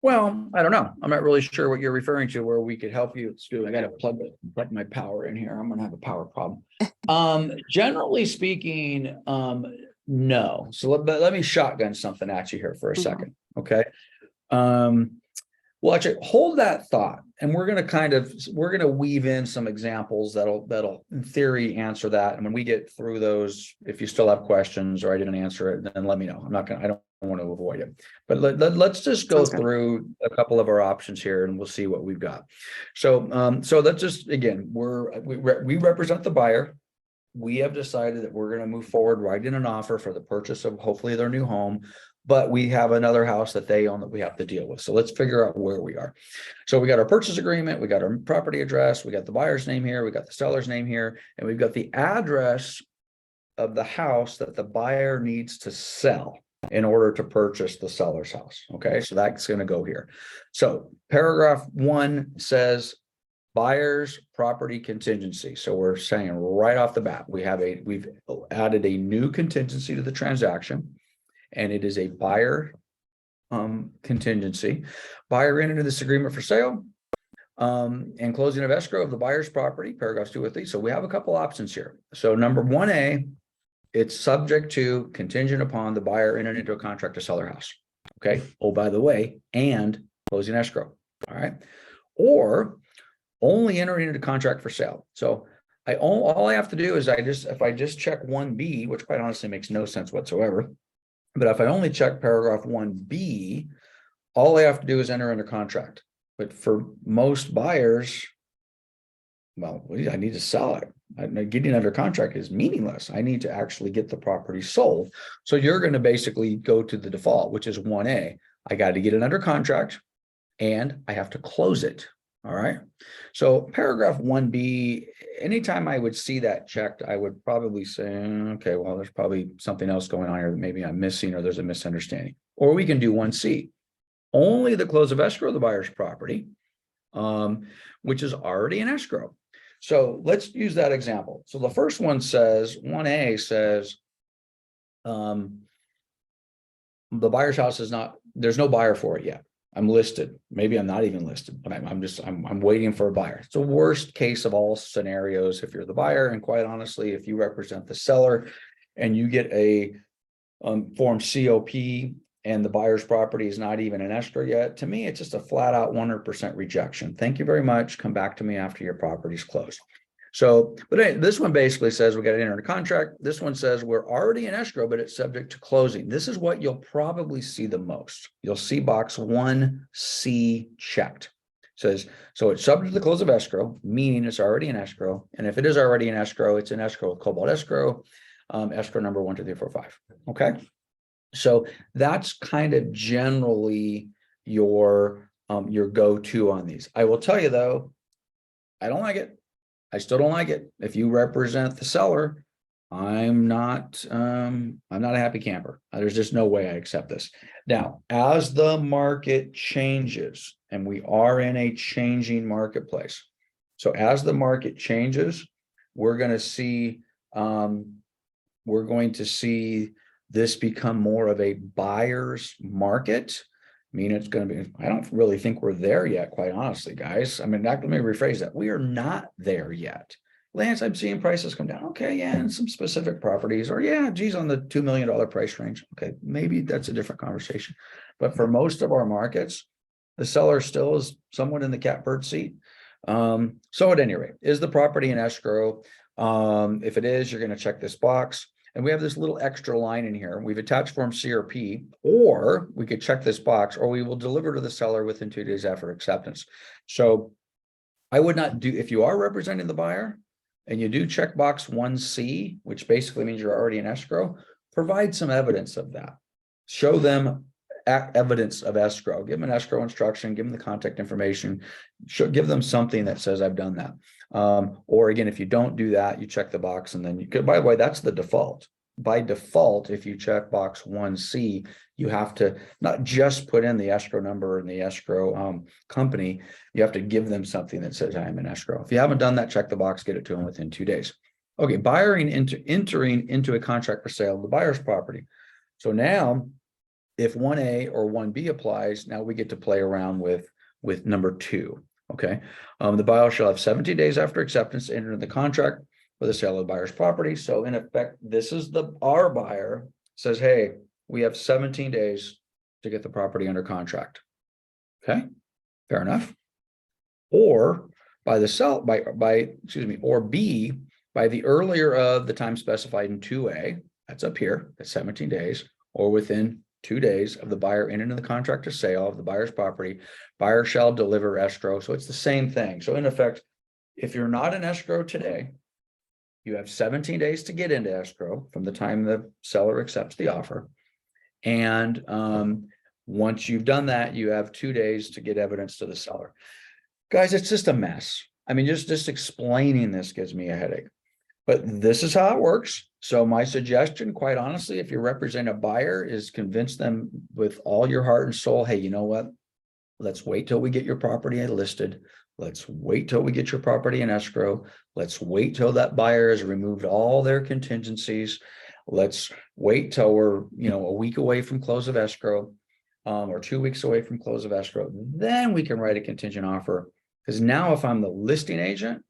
Speaker 1: Well, I don't know. I'm not really sure what you're referring to, where we could help you. I got to plug my power in here. I'm going to have a power problem. Generally speaking, no. So let me shotgun something at you here for a second. Okay. Well, actually hold that thought, and we're going to weave in some examples that'll in theory answer that. And when we get through those, if you still have questions or I didn't answer it, then let me know. I don't want to avoid it, but let's just go through a couple of our options here, and we'll see what we've got. So, so let's just, again, we represent the buyer. We have decided that we're going to move forward, write in an offer for the purchase of hopefully their new home, but we have another house that they own that we have to deal with. So let's figure out where we are. So we got our purchase agreement, we got our property address, we got the buyer's name here, we got the seller's name here, and we've got the address of the house that the buyer needs to sell in order to purchase the seller's house. Okay, so that's going to go here. So paragraph 1 says buyer's property contingency. So we're saying right off the bat, we've added a new contingency to the transaction, and it is a buyer contingency. Buyer entered into this agreement for sale and closing of escrow of the buyer's property, paragraphs 2 or 3. So we have a couple options here. So number 1A, it's subject to, contingent upon the buyer entering into a contract to sell their house. Okay. Oh, by the way, and closing escrow. All right. Or only entering into contract for sale. So all I have to do is if I just check 1B, which quite honestly makes no sense whatsoever. But if I only check paragraph 1B, all I have to do is enter into contract. But for most buyers, well, I need to sell it. Getting under contract is meaningless. I need to actually get the property sold. So you're going to basically go to the default, which is 1A. I got to get it under contract and I have to close it. All right. So paragraph 1B, anytime I would see that checked, I would probably say, okay, well, there's probably something else going on here that maybe I'm missing, or there's a misunderstanding. Or we can do 1C, only the close of escrow of the buyer's property, which is already in escrow. So let's use that example. So the first one says, 1A says, the buyer's house is not, there's no buyer for it yet. I'm listed. Maybe I'm not even listed, but I'm waiting for a buyer. It's the worst case of all scenarios if you're the buyer. And quite honestly, if you represent the seller and you get a form COP and the buyer's property is not even in escrow yet, to me, it's just a flat out 100% rejection. Thank you very much. Come back to me after your property's closed. So, but anyway, this one basically says we got to enter a contract. This one says we're already in escrow, but it's subject to closing. This is what you'll probably see the most. You'll see box 1C checked. Says, so it's subject to the close of escrow, meaning it's already in escrow. And if it is already in escrow, it's in escrow with Cobalt escrow, escrow number 1, 2, 3, 4, 5. Okay. So that's kind of generally your go-to on these. I will tell you though, I don't like it. I still don't like it. If you represent the seller, I'm not a happy camper. There's just no way I accept this. Now, as the market changes, and we are in a changing marketplace. So as the market changes, we're going to see this become more of a buyer's market. I mean, it's going to be, I don't really think we're there yet, quite honestly, guys. I mean, let me rephrase that. We are not there yet. Lance, I'm seeing prices come down. Okay, yeah, in some specific properties, or yeah, geez, on the $2 million price range. Okay, maybe that's a different conversation. But for most of our markets, the seller still is somewhat in the catbird seat. So at any rate, is the property in escrow? If it is, you're going to check this box. And we have this little extra line in here. We've attached Form CRP, or we could check this box, or we will deliver to the seller within 2 days after acceptance. So I would not do, if you are representing the buyer and you do check box 1C, which basically means you're already in escrow, provide some evidence of that. Show them evidence of escrow. Give them an escrow instruction, give them the contact information, give them something that says I've done that. Or again, if you don't do that, you check the box and then you could, by the way, that's the default. By default, if you check box 1C, you have to not just put in the escrow number and the escrow company, you have to give them something that says I am in escrow. If you haven't done that, check the box, get it to them within 2 days. Okay, entering into a contract for sale of the buyer's property. So now, if 1A or 1B applies, now we get to play around with number 2. Okay, the buyer shall have 17 days after acceptance to enter into the contract for the sale of the buyer's property. So in effect, this is our buyer says, hey, we have 17 days to get the property under contract. Okay, fair enough. Or by the or B, by the earlier of the time specified in 2A, that's up here, that's 17 days, or within 2 days of the buyer entering into the contract of sale of the buyer's property, buyer shall deliver escrow. So it's the same thing. So in effect, if you're not in escrow today, you have 17 days to get into escrow from the time the seller accepts the offer. And once you've done that, you have 2 days to get evidence to the seller. Guys, it's just a mess. I mean, just explaining this gives me a headache. But this is how it works. So my suggestion, quite honestly, if you represent a buyer, is convince them with all your heart and soul, hey, you know what? Let's wait till we get your property listed. Let's wait till we get your property in escrow. Let's wait till that buyer has removed all their contingencies. Let's wait till we're, a week away from close of escrow, or 2 weeks away from close of escrow. Then we can write a contingent offer. Because now if I'm the listing agent,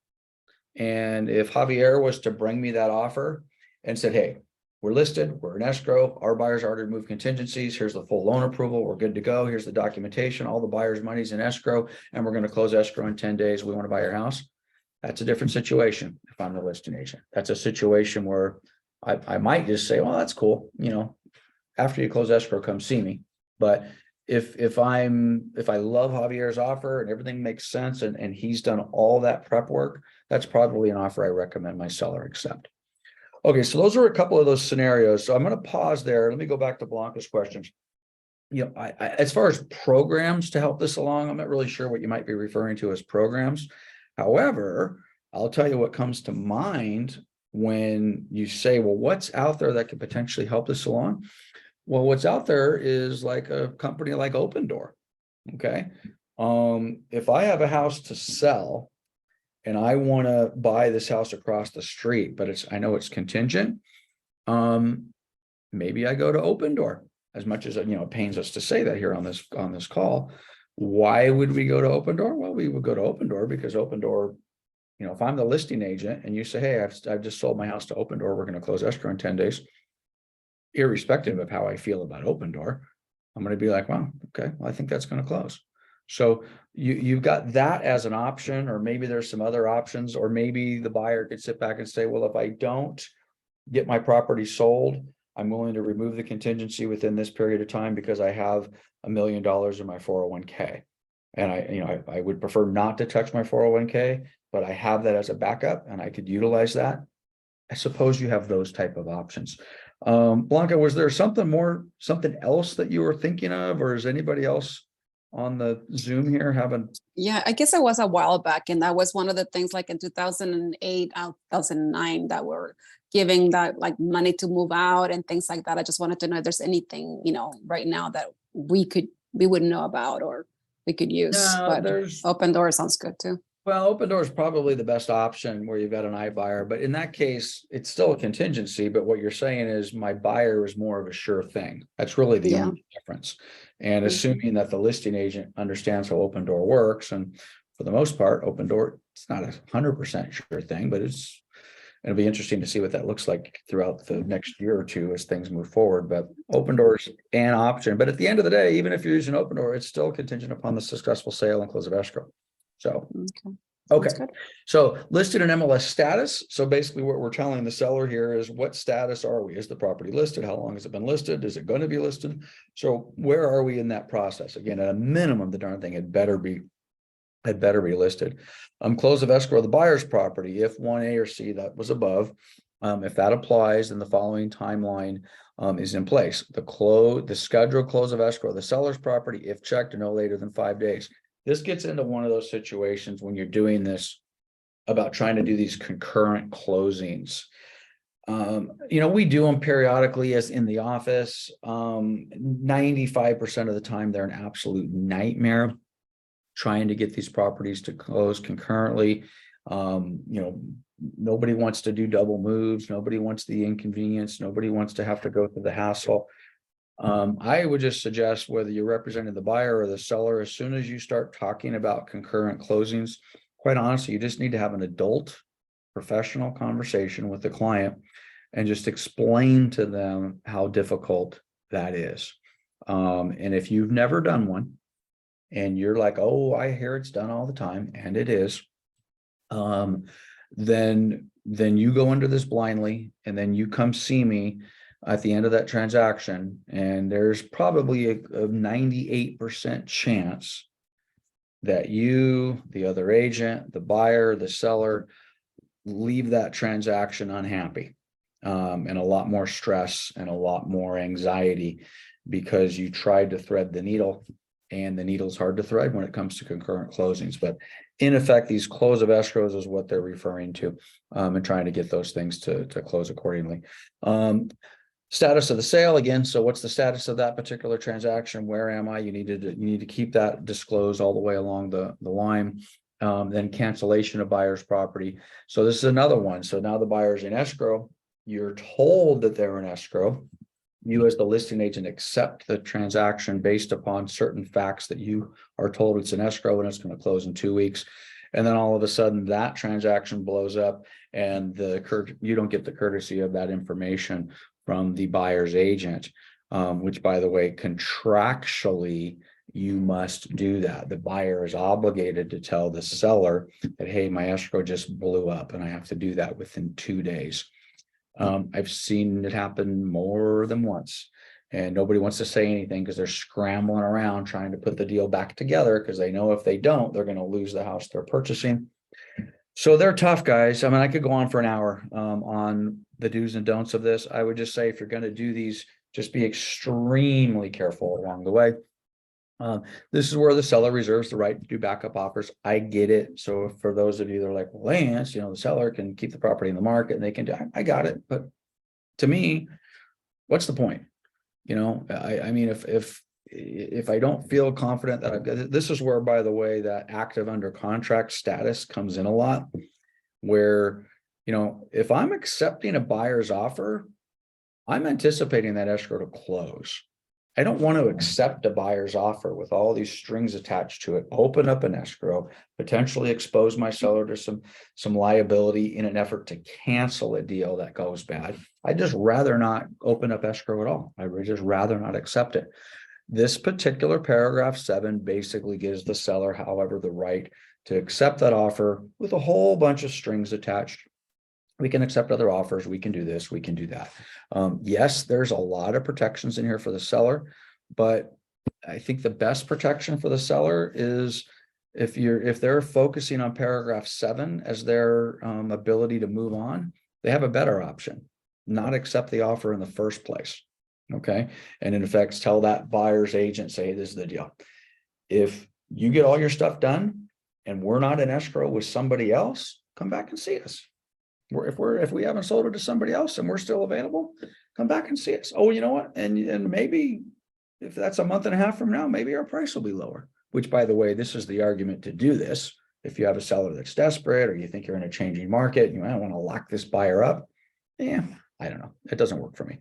Speaker 1: and if Javier was to bring me that offer and said, hey, we're listed, we're in escrow, our buyers already removed contingencies, here's the full loan approval, we're good to go, here's the documentation, all the buyer's money's in escrow, and we're going to close escrow in 10 days, we want to buy your house. That's a different situation if I'm the listing agent. That's a situation where I might just say, well, that's cool, after you close escrow, come see me. But if I love Javier's offer and everything makes sense and he's done all that prep work, that's probably an offer I recommend my seller accept. Okay, so those are a couple of those scenarios. So I'm going to pause there. Let me go back to Blanca's questions. As far as programs to help this along, I'm not really sure what you might be referring to as programs. However, I'll tell you what comes to mind when you say, well, what's out there that could potentially help this along? Well, what's out there is like a company like Opendoor. Okay. If I have a house to sell and I want to buy this house across the street, but I know it's contingent, maybe I go to Opendoor. As much as it pains us to say that here on this call. Why would we go to Opendoor? Well, we would go to Opendoor because Opendoor, if I'm the listing agent and you say, hey, I've just sold my house to Opendoor, we're going to close escrow in 10 days. Irrespective of how I feel about Opendoor, I'm going to be like, wow, okay, well, I think that's going to close. So you've got that as an option, or maybe there's some other options, or maybe the buyer could sit back and say, well, if I don't get my property sold, I'm willing to remove the contingency within this period of time because I have $1 million in my 401k. And I would prefer not to touch my 401k, but I have that as a backup and I could utilize that. I suppose you have those type of options. Blanca, was there something else that you were thinking of, or is anybody else on the Zoom here having?
Speaker 4: Yeah, I guess it was a while back, and that was one of the things like in 2008, 2009 that were giving that like money to move out and things like that. I just wanted to know if there's anything, right now that we wouldn't know about or we could use,
Speaker 1: No,
Speaker 4: but
Speaker 1: there's,
Speaker 4: open door sounds good too.
Speaker 1: well, open door is probably the best option where you've got an iBuyer, but in that case, it's still a contingency, but what you're saying is my buyer is more of a sure thing. That's really the
Speaker 4: Yeah.
Speaker 1: only difference. And
Speaker 4: Mhm.
Speaker 1: assuming that the listing agent understands how open door works, and for the most part, open door, it's not 100% sure thing, but it'll be interesting to see what that looks like throughout the next year or two as things move forward. But open doors an option, but at the end of the day, even if you're using open door, it's still contingent upon the successful sale and close of escrow. So,
Speaker 4: Okay.
Speaker 1: okay.
Speaker 4: Sounds good.
Speaker 1: So listed in MLS status. So basically what we're telling the seller here is what status are we? Is the property listed? How long has it been listed? Is it going to be listed? So where are we in that process? Again, at a minimum, the darn thing had better be listed. Close of escrow of the buyer's property, if 1A or C that was above, if that applies, then the following timeline is in place. The scheduled close of escrow of the seller's property, if checked, no later than 5 days. This gets into one of those situations when you're doing this about trying to do these concurrent closings. We do them periodically as in the office. 95% of the time, they're an absolute nightmare trying to get these properties to close concurrently. Nobody wants to do double moves. Nobody wants the inconvenience. Nobody wants to have to go through the hassle. I would just suggest whether you're representing the buyer or the seller, as soon as you start talking about concurrent closings, quite honestly, you just need to have an adult professional conversation with the client and just explain to them how difficult that is. And if you've never done one and you're like, oh, I hear it's done all the time, and it is, then you go into this blindly, and then you come see me at the end of that transaction, and there's probably a 98% chance that you, the other agent, the buyer, the seller, leave that transaction unhappy, and a lot more stress and a lot more anxiety because you tried to thread the needle, and the needle's hard to thread when it comes to concurrent closings. But in effect, these close of escrows is what they're referring to, and trying to get those things to close accordingly. Status of the sale again. So what's the status of that particular transaction? Where am I? You need to keep that disclosed all the way along the line. Then cancellation of buyer's property. So this is another one. So now the buyer's in escrow. You're told that they're in escrow. You as the listing agent accept the transaction based upon certain facts that you are told it's an escrow and it's going to close in 2 weeks. And then all of a sudden that transaction blows up, and you don't get the courtesy of that information from the buyer's agent, which, by the way, contractually, you must do that. The buyer is obligated to tell the seller that, hey, my escrow just blew up and I have to do that within 2 days. I've seen it happen more than once, and nobody wants to say anything because they're scrambling around trying to put the deal back together because they know if they don't, they're going to lose the house they're purchasing. So they're tough, guys. I mean, I could go on for an hour on the do's and don'ts of this. I would just say, if you're going to do these, just be extremely careful along the way. This is where the seller reserves the right to do backup offers. I get it. So for those of you that are like, well, Lance, the seller can keep the property in the market and they can do, I got it. But to me, what's the point? I mean, if I don't feel confident that I've got, this is where, by the way, that active under contract status comes in a lot, where, if I'm accepting a buyer's offer, I'm anticipating that escrow to close. I don't want to accept a buyer's offer with all these strings attached to it, open up an escrow, potentially expose my seller to some liability in an effort to cancel a deal that goes bad. I'd just rather not open up escrow at all. I would just rather not accept it. This particular paragraph 7 basically gives the seller, however, the right to accept that offer with a whole bunch of strings attached. We can accept other offers. We can do this. We can do that. Yes, there's a lot of protections in here for the seller, but I think the best protection for the seller is if they're focusing on paragraph 7 as their ability to move on, they have a better option, not accept the offer in the first place. Okay. And in effect, tell that buyer's agent, say, this is the deal. If you get all your stuff done and we're not in escrow with somebody else, come back and see us. If we haven't sold it to somebody else and we're still available, come back and see us. Oh, you know what? And maybe if that's a month and a half from now, maybe our price will be lower, which, by the way, this is the argument to do this. If you have a seller that's desperate, or you think you're in a changing market, you might want to lock this buyer up. Yeah, I don't know. It doesn't work for me.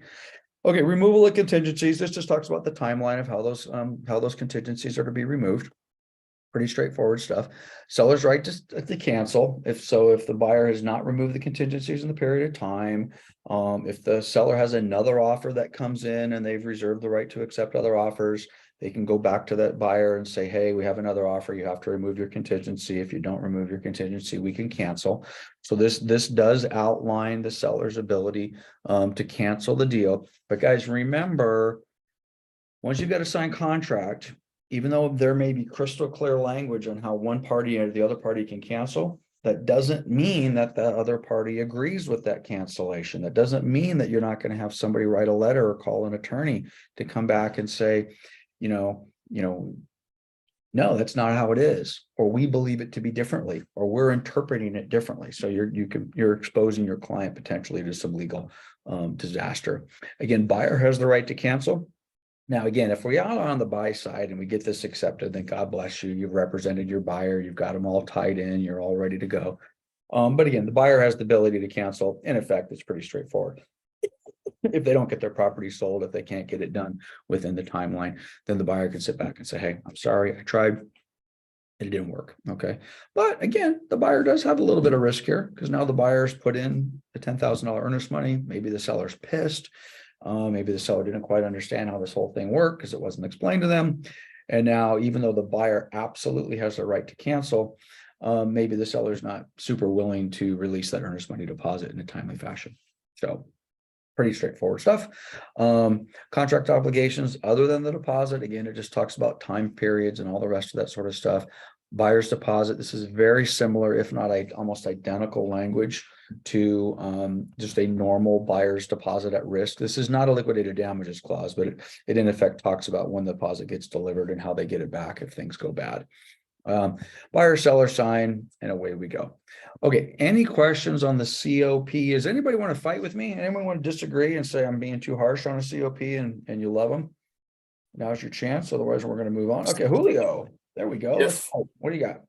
Speaker 1: Okay, removal of contingencies. This just talks about the timeline of how those contingencies are to be removed. Pretty straightforward stuff. Seller's right to cancel. If the buyer has not removed the contingencies in the period of time, if the seller has another offer that comes in and they've reserved the right to accept other offers, they can go back to that buyer and say, hey, we have another offer. You have to remove your contingency. If you don't remove your contingency, we can cancel. So this does outline the seller's ability to cancel the deal. But guys, remember, once you've got a signed contract, even though there may be crystal clear language on how one party or the other party can cancel, that doesn't mean that the other party agrees with that cancellation. That doesn't mean that you're not going to have somebody write a letter or call an attorney to come back and say, no, that's not how it is, or we believe it to be differently, or we're interpreting it differently. So you're exposing your client potentially to some legal disaster. Again, buyer has the right to cancel. Now, again, if we are on the buy side and we get this accepted, then God bless you. You've represented your buyer. You've got them all tied in. You're all ready to go. But again, the buyer has the ability to cancel. In effect, it's pretty straightforward. If they don't get their property sold, if they can't get it done within the timeline, then the buyer can sit back and say, hey, I'm sorry, I tried. It didn't work. Okay. But again, the buyer does have a little bit of risk here because now the buyer's put in the $10,000 earnest money. Maybe the seller's pissed. Maybe the seller didn't quite understand how this whole thing worked because it wasn't explained to them. And now, even though the buyer absolutely has the right to cancel, maybe the seller's not super willing to release that earnest money deposit in a timely fashion. So pretty straightforward stuff. Contract obligations other than the deposit. Again, it just talks about time periods and all the rest of that sort of stuff. Buyer's deposit. This is very similar, if not almost identical language to just a normal buyer's deposit at risk. This is not a liquidated damages clause, but it in effect talks about when the deposit gets delivered and how they get it back if things go bad. Buyer seller sign, and away we go. Okay, any questions on the COP? Does anybody want to fight with me? Anyone want to disagree and say I'm being too harsh on a COP and you love them? Now's your chance. Otherwise, we're going to move on. Okay, Julio. There we go. What do you got?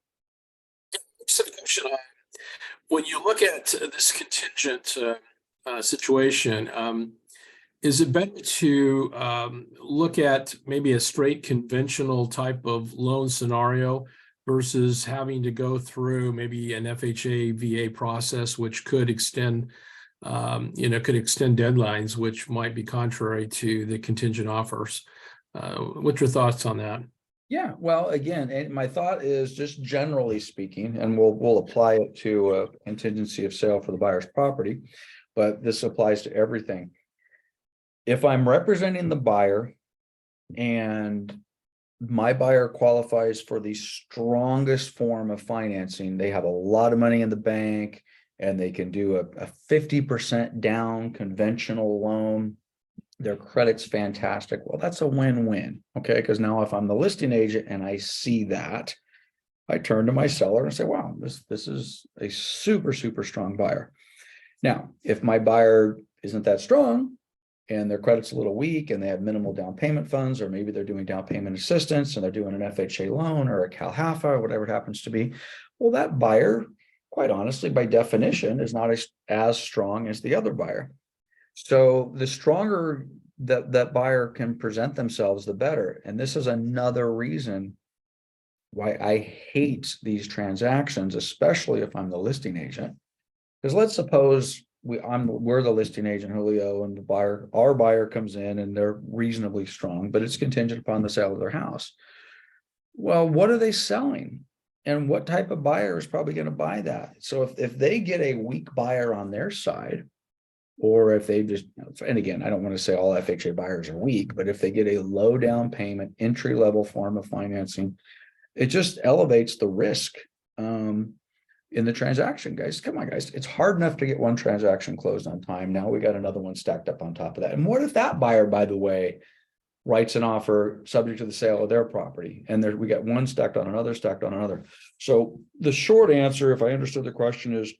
Speaker 5: When you look at this contingent situation, is it better to look at maybe a straight conventional type of loan scenario versus having to go through maybe an FHA VA process, which could extend, deadlines, which might be contrary to the contingent offers? What's your thoughts on that?
Speaker 1: Yeah, well, again, and my thought is just generally speaking, and we'll apply it to a contingency of sale for the buyer's property, but this applies to everything. If I'm representing the buyer and my buyer qualifies for the strongest form of financing, they have a lot of money in the bank and they can do a 50% down conventional loan. Their credit's fantastic. Well, that's a win-win. Okay. Because now if I'm the listing agent and I see that, I turn to my seller and say, wow, this is a super, super strong buyer. Now, if my buyer isn't that strong and their credit's a little weak and they have minimal down payment funds, or maybe they're doing down payment assistance and they're doing an FHA loan or a CalHFA or whatever it happens to be, well, that buyer, quite honestly, by definition, is not as strong as the other buyer. So the stronger that buyer can present themselves, the better. And this is another reason why I hate these transactions, especially if I'm the listing agent. Because let's suppose we're the listing agent, Julio, and our buyer comes in and they're reasonably strong, but it's contingent upon the sale of their house. Well, what are they selling? And what type of buyer is probably going to buy that? So if they get a weak buyer on their side, Or if they just, and again, I don't want to say all FHA buyers are weak, but if they get a low down payment, entry level form of financing, it just elevates the risk in the transaction, guys. Come on, guys. It's hard enough to get one transaction closed on time. Now we got another one stacked up on top of that. And what if that buyer, by the way, writes an offer subject to the sale of their property, and there we got one stacked on another, stacked on another. So the short answer, if I understood the question, is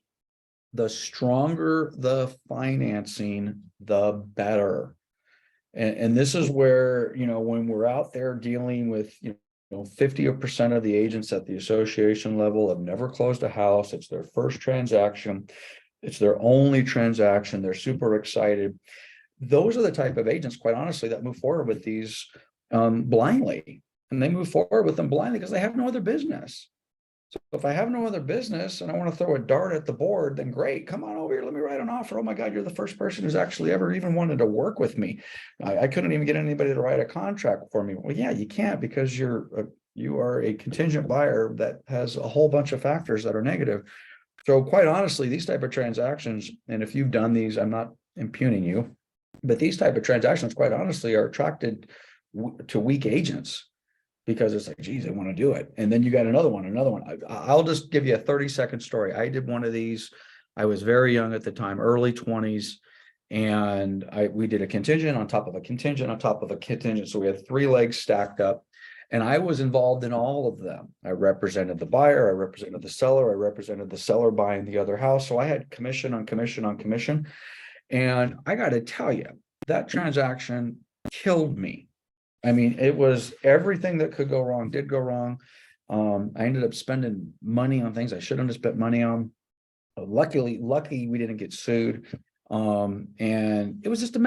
Speaker 1: the stronger the financing, the better. And this is where, you know, when we're out there dealing with, 50% of the agents at the association level have never closed a house. It's their first transaction. It's their only transaction. They're super excited. Those are the type of agents, quite honestly, that move forward with these blindly. And they move forward with them blindly because they have no other business. So if I have no other business and I want to throw a dart at the board, then great, come on over here, let me write an offer. Oh my God, you're the first person who's actually ever even wanted to work with me. I couldn't even get anybody to write a contract for me. Well, yeah, you can't, because you are a contingent buyer that has a whole bunch of factors that are negative. So quite honestly, these type of transactions, and if you've done these, I'm not impugning you, but these type of transactions, quite honestly, are attracted to weak agents. Because it's like, geez, I want to do it. And then you got another one. I'll just give you a 30-second story. I did one of these. I was very young at the time, early 20s. And we did a contingent on top of a contingent on top of a contingent. So we had 3 legs stacked up. And I was involved in all of them. I represented the buyer, I represented the seller, I represented the seller buying the other house. So I had commission on commission on commission. And I got to tell you, that transaction killed me. I mean, it was everything that could go wrong, did go wrong. I ended up spending money on things I shouldn't have spent money on. Lucky we didn't get sued. And it was just a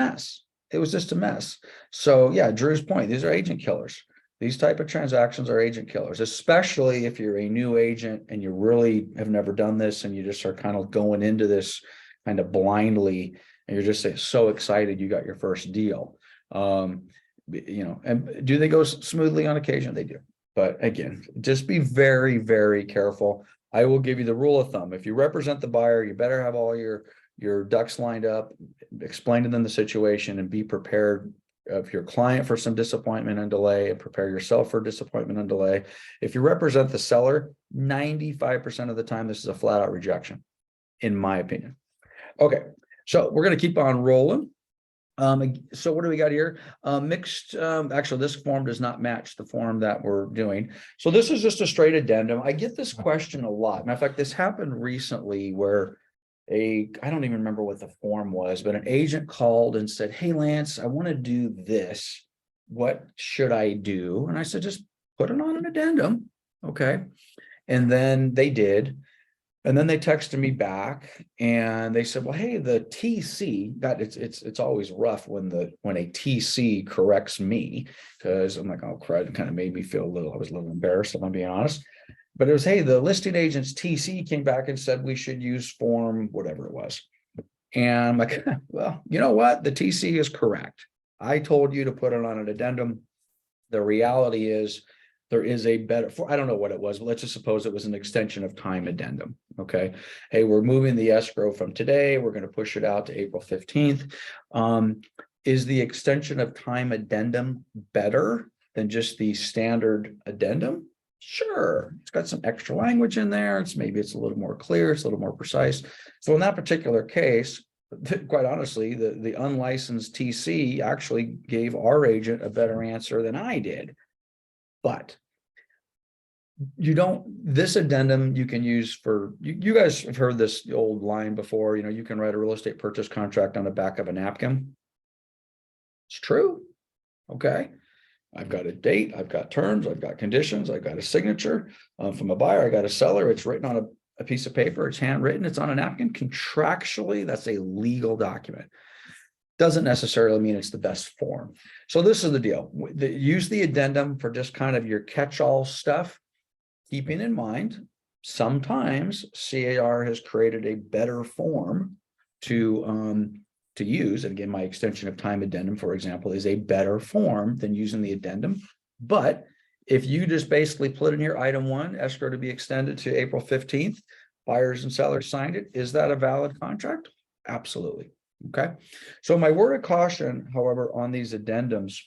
Speaker 1: mess. So yeah, Drew's point, these are agent killers. These type of transactions are agent killers, especially if you're a new agent and you really have never done this and you just are kind of going into this kind of blindly and you're just so excited you got your first deal. And do they go smoothly on occasion? They do. But again, just be very, very careful. I will give you the rule of thumb. If you represent the buyer, you better have all your ducks lined up, explain to them the situation, and be prepared of your client for some disappointment and delay, and prepare yourself for disappointment and delay. If you represent the seller, 95% of the time, this is a flat out rejection, in my opinion. Okay, so we're going to keep on rolling. So what do we got here? Actually, this form does not match the form that we're doing. So this is just a straight addendum. I get this question a lot. Matter of fact, this happened recently where I don't even remember what the form was, but an agent called and said, hey, Lance, I want to do this. What should I do? And I said, just put it on an addendum. Okay. And then they did. And then they texted me back and they said, well, hey, the TC, that it's always rough when a TC corrects me, because I'm like, oh crud, it kind of made me feel I was a little embarrassed, if I'm being honest. But it was, hey, the listing agent's TC came back and said we should use form whatever it was. And I'm like, well, you know what? The TC is correct. I told you to put it on an addendum. The reality is, there is a better, I don't know what it was, but let's just suppose it was an extension of time addendum. Okay. Hey, we're moving the escrow from today. We're going to push it out to April 15th. Is the extension of time addendum better than just the standard addendum? Sure. It's got some extra language in there. Maybe it's a little more clear. It's a little more precise. So in that particular case, quite honestly, the unlicensed TC actually gave our agent a better answer than I did. But this addendum you can use for, you guys have heard this old line before, you can write a real estate purchase contract on the back of a napkin. It's true. Okay. I've got a date, I've got terms, I've got conditions, I've got a signature from a buyer, I got a seller, it's written on a piece of paper, it's handwritten, it's on a napkin. Contractually, that's a legal document. Doesn't necessarily mean it's the best form. So this is the deal. Use the addendum for just kind of your catch-all stuff, keeping in mind, sometimes CAR has created a better form to use. And again, my extension of time addendum, for example, is a better form than using the addendum. But if you just basically put in here item 1, escrow to be extended to April 15th, buyers and sellers signed it, is that a valid contract? Absolutely. Okay, so my word of caution, however, on these addendums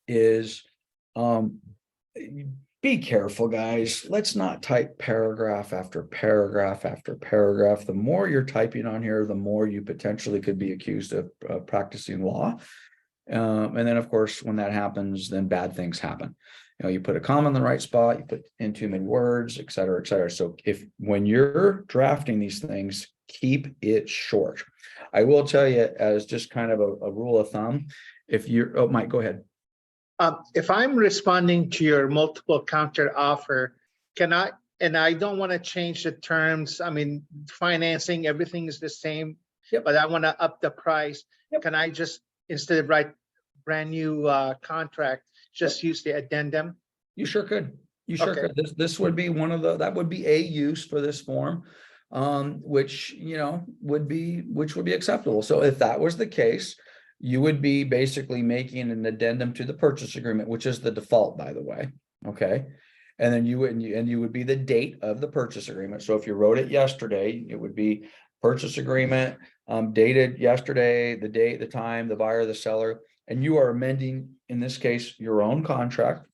Speaker 1: is, be careful, guys. Let's not type paragraph after paragraph after paragraph. The more you're typing on here, the more you potentially could be accused of practicing law. And then, of course, when that happens, then bad things happen. You know, you put a comma in the right spot, you put in too many words, et cetera, et cetera. So when you're drafting these things, keep it short. I will tell you, as just kind of a rule of thumb, if you're, oh, Mike, go ahead.
Speaker 3: If I'm responding to your multiple counter offer, and I don't want to change the terms, I mean, financing, everything is the same.
Speaker 1: Yep.
Speaker 3: But I want to up the price.
Speaker 1: Yep.
Speaker 3: Can I just, instead of write brand new contract, just use the addendum?
Speaker 1: You sure could. You sure
Speaker 3: Okay.
Speaker 1: could. This would be one of that would be a use for this form, which, you know, would be acceptable. So if that was the case, you would be basically making an addendum to the purchase agreement, which is the default, by the way. Okay. And then you would be the date of the purchase agreement. So if you wrote it yesterday, it would be purchase agreement, dated yesterday, the date, the time, the buyer, the seller, and you are amending, in this case, your own contract.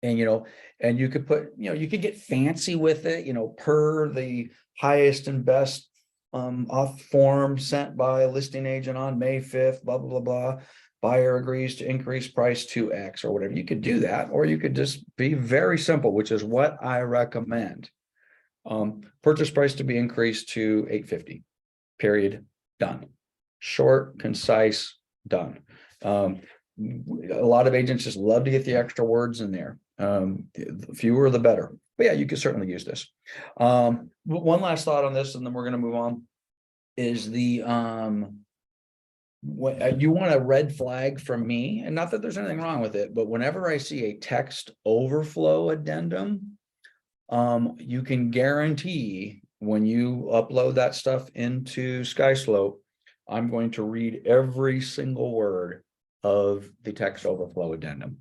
Speaker 1: And, you know, and you could put, you know, you could get fancy with it, you know, per the highest and best off form sent by a listing agent on May 5th, blah, blah, blah, blah. Buyer agrees to increase price to X or whatever. You could do that, or you could just be very simple, which is what I recommend. Purchase price to be increased to $850, period, done. Short, concise, done. A lot of agents just love to get the extra words in there. The fewer the better. But yeah, you could certainly use this. One last thought on this, and then we're going to move on, is the what you want a red flag from me, and not that there's anything wrong with it, but whenever I see a text overflow addendum, you can guarantee when you upload that stuff into SkySlope, I'm going to read every single word of the text overflow addendum.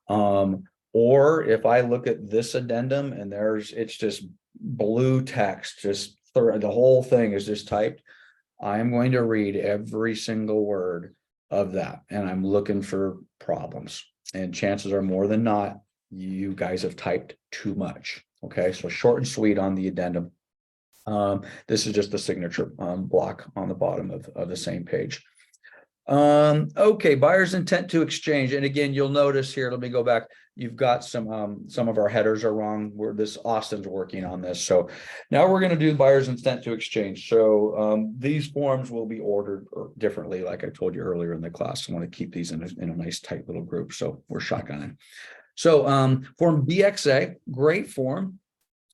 Speaker 1: Or if I look at this addendum and it's just blue text, just the whole thing is just typed, I am going to read every single word of that, and I'm looking for problems. And chances are more than not, you guys have typed too much. Okay, so short and sweet on the addendum. This is just the signature block on the bottom of the same page. Okay, buyer's intent to exchange. And again, you'll notice here, let me go back. You've got some of our headers are wrong. Austin's working on this. So now we're going to do buyer's intent to exchange. So these forms will be ordered differently, like I told you earlier in the class. I want to keep these in a nice tight little group. So we're shotgunning. So form BXA, great form.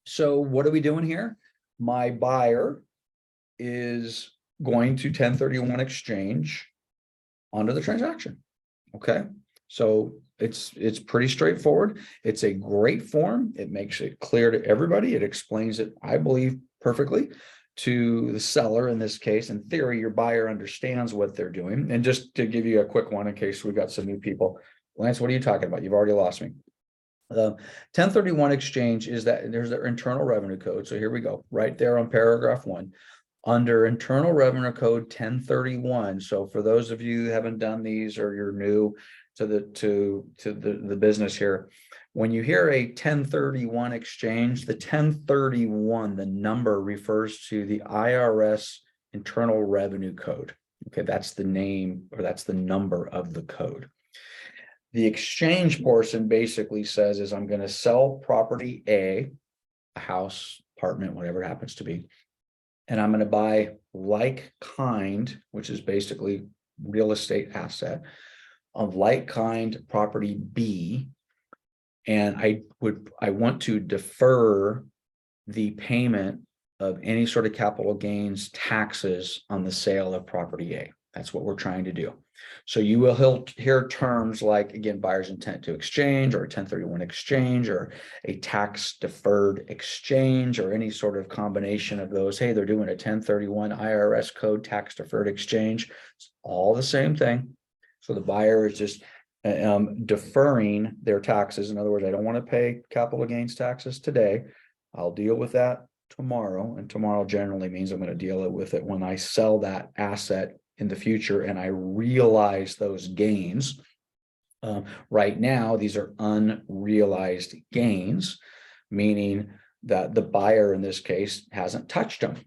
Speaker 1: So what are we doing here? My buyer is going to 1031 exchange onto the transaction. Okay, so it's pretty straightforward. It's a great form. It makes it clear to everybody. It explains it, I believe, perfectly to the seller in this case. In theory, your buyer understands what they're doing. And just to give you a quick one in case we've got some new people, Lance, what are you talking about? You've already lost me. 1031 exchange is that there's their internal revenue code. So here we go, right there on paragraph 1. Under Internal Revenue Code 1031. So for those of you who haven't done these or you're new to the business here, when you hear a 1031 exchange, the 1031, the number refers to the IRS Internal Revenue Code. Okay, that's the name or that's the number of the code. The exchange portion basically says is I'm going to sell property A house, apartment, whatever it happens to be. And I'm going to buy like kind, which is basically real estate asset of like kind property B. And I want to defer the payment of any sort of capital gains taxes on the sale of property A. That's what we're trying to do. So you will hear terms like, again, buyer's intent to exchange or a 1031 exchange or a tax deferred exchange or any sort of combination of those. Hey, they're doing a 1031 IRS code tax deferred exchange. It's all the same thing. So the buyer is just deferring their taxes. In other words, I don't want to pay capital gains taxes today. I'll deal with that tomorrow, and tomorrow generally means I'm going to deal with it when I sell that asset in the future and I realize those gains. Right now, these are unrealized gains, meaning that the buyer in this case hasn't touched them.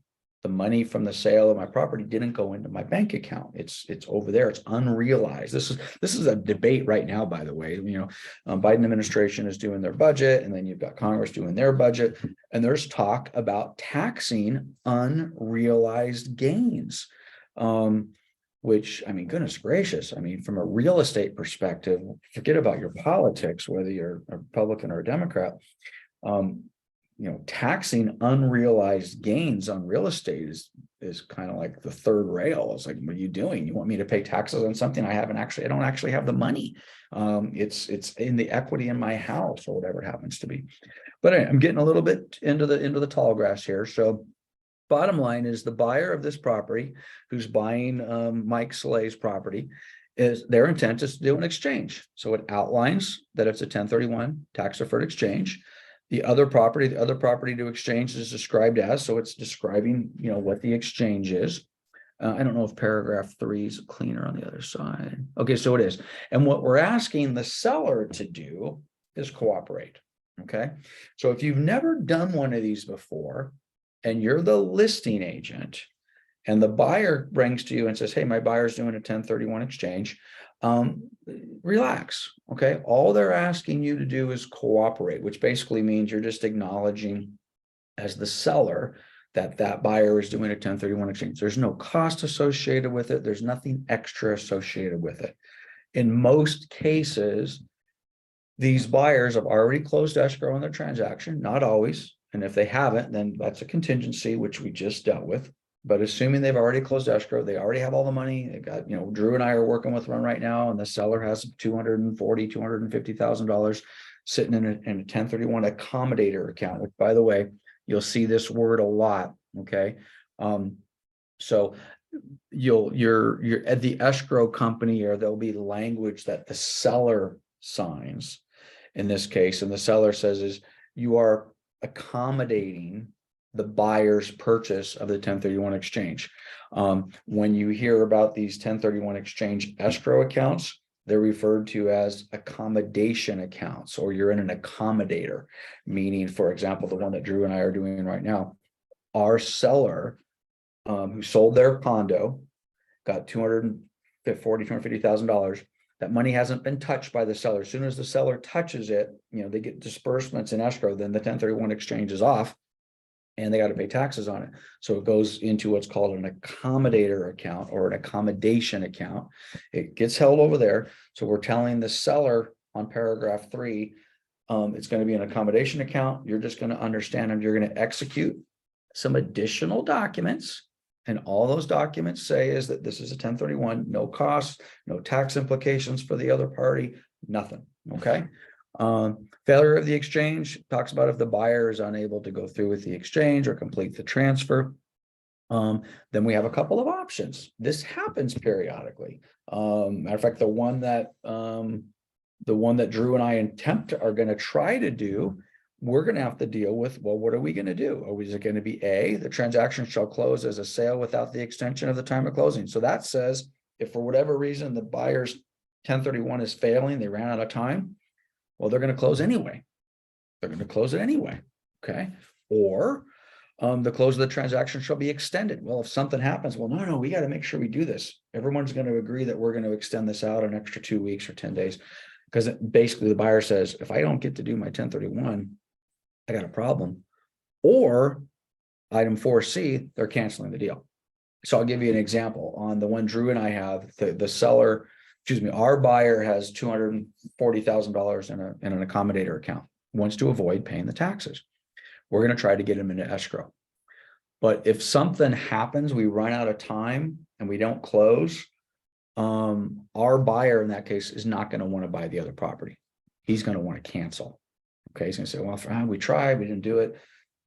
Speaker 1: The money from the sale of my property didn't go into my bank account. It's over there. It's unrealized. This is a debate right now, by the way. Biden administration is doing their budget, and then you've got Congress doing their budget, and there's talk about taxing unrealized gains. Which, I mean, goodness gracious, I mean, from a real estate perspective, forget about your politics, whether you're a Republican or a Democrat. Taxing unrealized gains on real estate is kind of like the third rail. It's like, what are you doing? You want me to pay taxes on something I don't actually have the money. It's in the equity in my house or whatever it happens to be. But I'm getting a little bit into the tall grass here. So bottom line is the buyer of this property who's buying Mike Slay's property, is their intent is to do an exchange. So it outlines that it's a 1031 tax deferred exchange. The other property to exchange is described as, so it's describing, what the exchange is. I don't know if paragraph 3 is cleaner on the other side. Okay, so it is. And what we're asking the seller to do is cooperate. Okay, so if you've never done one of these before and you're the listing agent and the buyer brings to you and says, hey, my buyer's doing a 1031 exchange, relax. Okay, all they're asking you to do is cooperate, which basically means you're just acknowledging as the seller that buyer is doing a 1031 exchange. There's no cost associated with it. There's nothing extra associated with it. In most cases, these buyers have already closed escrow on their transaction, not always. And if they haven't, then that's a contingency, which we just dealt with. But assuming they've already closed escrow, they already have all the money. They got, Drew and I are working with one right now, and the seller has $250,000 sitting in a 1031 accommodator account, which, by the way, you'll see this word a lot. Okay. So you're at the escrow company, or there'll be language that the seller signs in this case. And the seller says is you are accommodating the buyer's purchase of the 1031 exchange. When you hear about these 1031 exchange escrow accounts, they're referred to as accommodation accounts, or you're in an accommodator, meaning, for example, the one that Drew and I are doing right now, our seller who sold their condo got $250,000. That money hasn't been touched by the seller. As soon as the seller touches it, they get disbursements in escrow, then the 1031 exchange is off, and they got to pay taxes on it. So it goes into what's called an accommodator account or an accommodation account. It gets held over there. So we're telling the seller on paragraph 3, it's going to be an accommodation account. You're just going to understand them. You're going to execute some additional documents. And all those documents say is that this is a 1031, no costs, no tax implications for the other party, nothing. Okay. Failure of the exchange talks about if the buyer is unable to go through with the exchange or complete the transfer. Then we have a couple of options. This happens periodically. Matter of fact, the one that Drew and I are going to try to do, we're going to have to deal with, well, what are we going to do? Is it going to be A, the transaction shall close as a sale without the extension of the time of closing? So that says if for whatever reason the buyer's 1031 is failing, they ran out of time, well, they're going to close anyway. They're going to close it anyway. Okay. Or the close of the transaction shall be extended. Well, if something happens, well, no, we got to make sure we do this. Everyone's going to agree that we're going to extend this out an extra 2 weeks or 10 days. Because basically the buyer says, if I don't get to do my 1031, I got a problem. Or item 4C, they're canceling the deal. So I'll give you an example on the one Drew and I have. The seller, our buyer has $240,000 in an accommodator account, wants to avoid paying the taxes. We're going to try to get him into escrow. But if something happens, we run out of time and we don't close, our buyer in that case is not going to want to buy the other property. He's going to want to cancel. Okay, he's going to say, well, we tried, we didn't do it.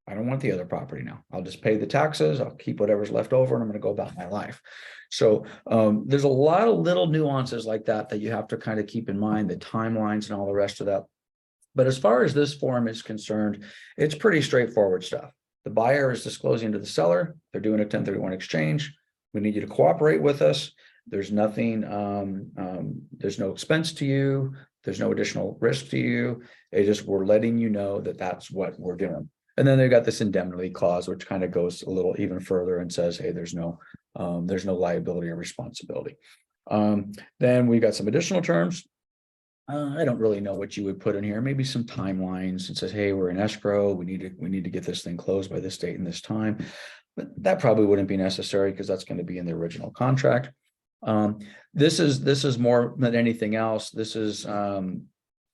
Speaker 1: I don't want the other property now. I'll just pay the taxes. I'll keep whatever's left over, and I'm going to go about my life. So there's a lot of little nuances like that you have to kind of keep in mind, the timelines and all the rest of that. But as far as this form is concerned, it's pretty straightforward stuff. the buyer is disclosing to the seller, they're doing a 1031 exchange. We need you to cooperate with us. There's nothing, there's no expense to you. There's no additional risk to you. It just, we're letting you know that that's what we're doing. And then they've got this indemnity clause, which kind of goes a little even further and says, hey, there's no liability or responsibility. Then we got some additional terms. I don't really know what you would put in here. Maybe some timelines. It says, hey, we're in escrow. We need to get this thing closed by this date and this time. But that probably wouldn't be necessary because that's going to be in the original contract. This is more than anything else. This is a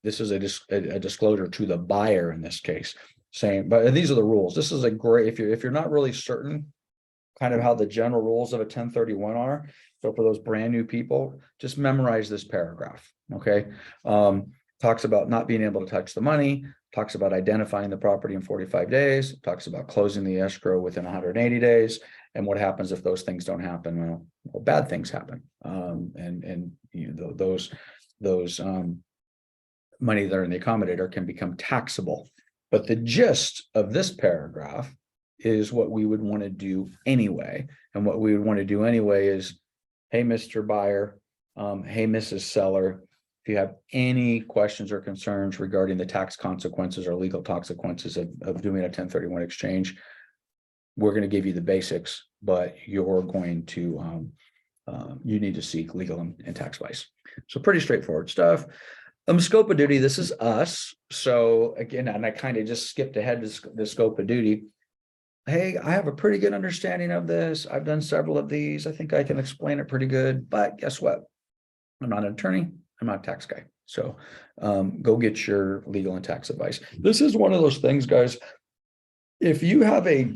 Speaker 1: disclosure to the buyer in this case, saying, but these are the rules. This is a great, if you're not really certain kind of how the general rules of a 1031 are. So for those brand new people, just memorize this paragraph. Okay. Talks about not being able to touch the money, talks about identifying the property in 45 days, talks about closing the escrow within 180 days. And what happens if those things don't happen? Well, bad things happen. And you know, those money that are in the accommodator can become taxable. But the gist of this paragraph is what we would want to do anyway. And what we would want to do anyway is, hey, Mr. Buyer, hey, Mrs. Seller, if you have any questions or concerns regarding the tax consequences or legal consequences of doing a 1031 exchange, we're going to give you the basics, but you're going to, you need to seek legal and tax advice. So pretty straightforward stuff. Scope of duty, this is us. So again, and I kind of just skipped ahead to the scope of duty. Hey, I have a pretty good understanding of this. I've done several of these. I think I can explain it pretty good, but guess what? I'm not an attorney. I'm not a tax guy. So go get your legal and tax advice. This is one of those things, guys. If you have a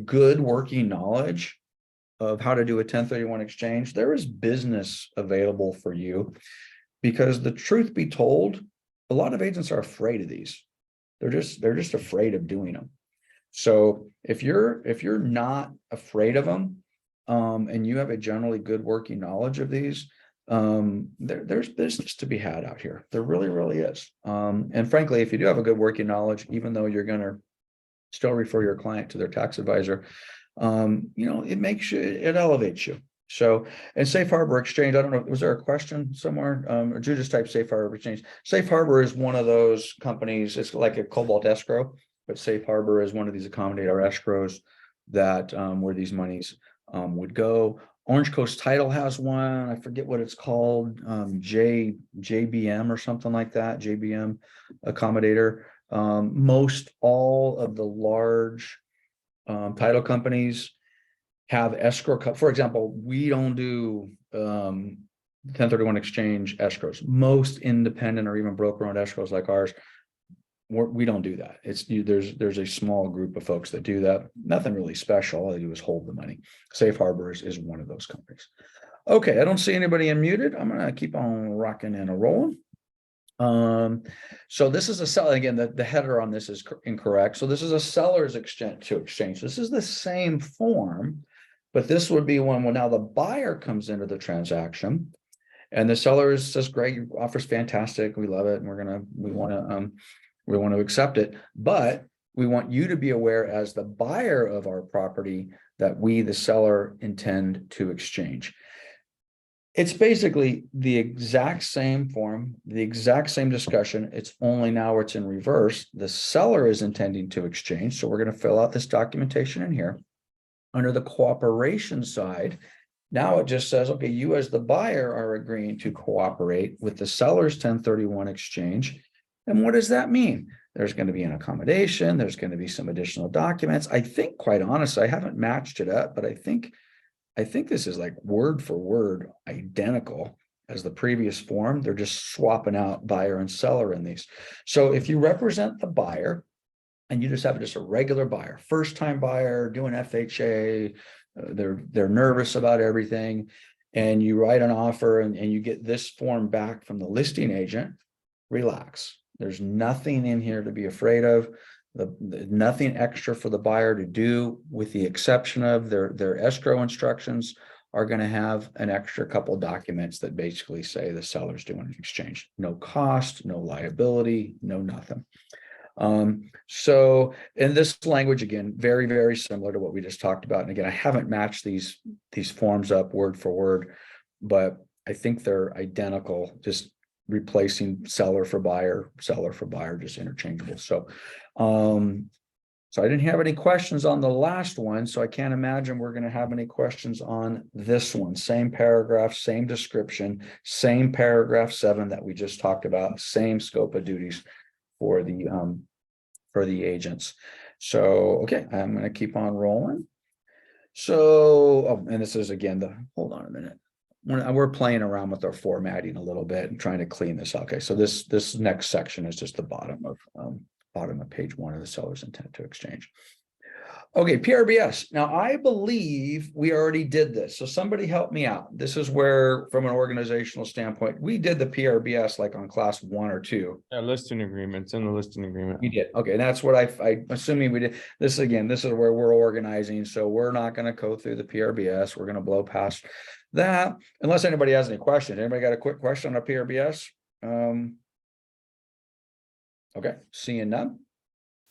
Speaker 1: good working knowledge of how to do a 1031 exchange, there is business available for you, because the truth be told, a lot of agents are afraid of these. They're just afraid of doing them. So if you're not afraid of them, and you have a generally good working knowledge of these, there's business to be had out here. There really, really is. And frankly, if you do have a good working knowledge, even though you're going to still refer your client to their tax advisor, you know, it elevates you. So, and Safe Harbor Exchange, I don't know, was there a question somewhere? Or did you just type Safe Harbor Exchange? Safe Harbor is one of those companies. It's like a Cobalt escrow, but Safe Harbor is one of these accommodator escrows that where these monies would go. Orange Coast Title has one. I forget what it's called, JBM or something like that. JBM accommodator. Most all of the large title companies have escrow. For example, we don't do 1031 exchange escrows. Most independent or even broker-owned escrows like ours, we don't do that. There's a small group of folks that do that. Nothing really special. All they do is hold the money. Safe Harbor is one of those companies. Okay, I don't see anybody unmuted. I'm gonna keep on rocking and a rolling. So this is a seller. Again, the header on this is incorrect. So this is a seller's exchange to exchange. This is the same form, but this would be one when now the buyer comes into the transaction and the seller says, great, your offer's fantastic. We love it. And we want to accept it, but we want you to be aware as the buyer of our property that we, the seller, intend to exchange. It's basically the exact same form, the exact same discussion. It's only now it's in reverse. The seller is intending to exchange. So we're going to fill out this documentation in here. Under the cooperation side, now it just says, okay, you as the buyer are agreeing to cooperate with the seller's 1031 exchange. And what does that mean? There's going to be an accommodation. There's going to be some additional documents. I think, quite honestly, I haven't matched it up, but I think this is like word for word identical as the previous form. They're just swapping out buyer and seller in these. So if you represent the buyer and you just have just a regular buyer, first time buyer doing FHA, they're nervous about everything, and you write an offer and you get this form back from the listing agent, relax. There's nothing in here to be afraid of. Nothing extra for the buyer to do, with the exception of their escrow instructions are going to have an extra couple documents that basically say the seller's doing an exchange. No cost, no liability, no nothing. So in this language, again, very, very similar to what we just talked about. And again, I haven't matched these forms up word for word, but I think they're identical, just replacing seller for buyer, just interchangeable. So, so I didn't have any questions on the last one, so I can't imagine we're going to have any questions on this one. Same paragraph, same description, same paragraph 7 that we just talked about, same scope of duties for the agents. So, okay, I'm going to keep on rolling. So, oh, and this is again hold on a minute. We're playing around with our formatting a little bit and trying to clean this up. Okay, so this next section is just the bottom of page 1 of the seller's intent to exchange. Okay, PRBS. Now, I believe we already did this. So somebody help me out. This is where, from an organizational standpoint, we did the PRBS like on class 1 or 2.
Speaker 2: Yeah, listing agreements in the listing agreement.
Speaker 1: We did. Okay, that's what I'm assuming we did. This again, this is where we're organizing. So we're not going to go through the PRBS. We're going to blow past that unless anybody has any questions. Anybody got a quick question on a PRBS? Okay, seeing none.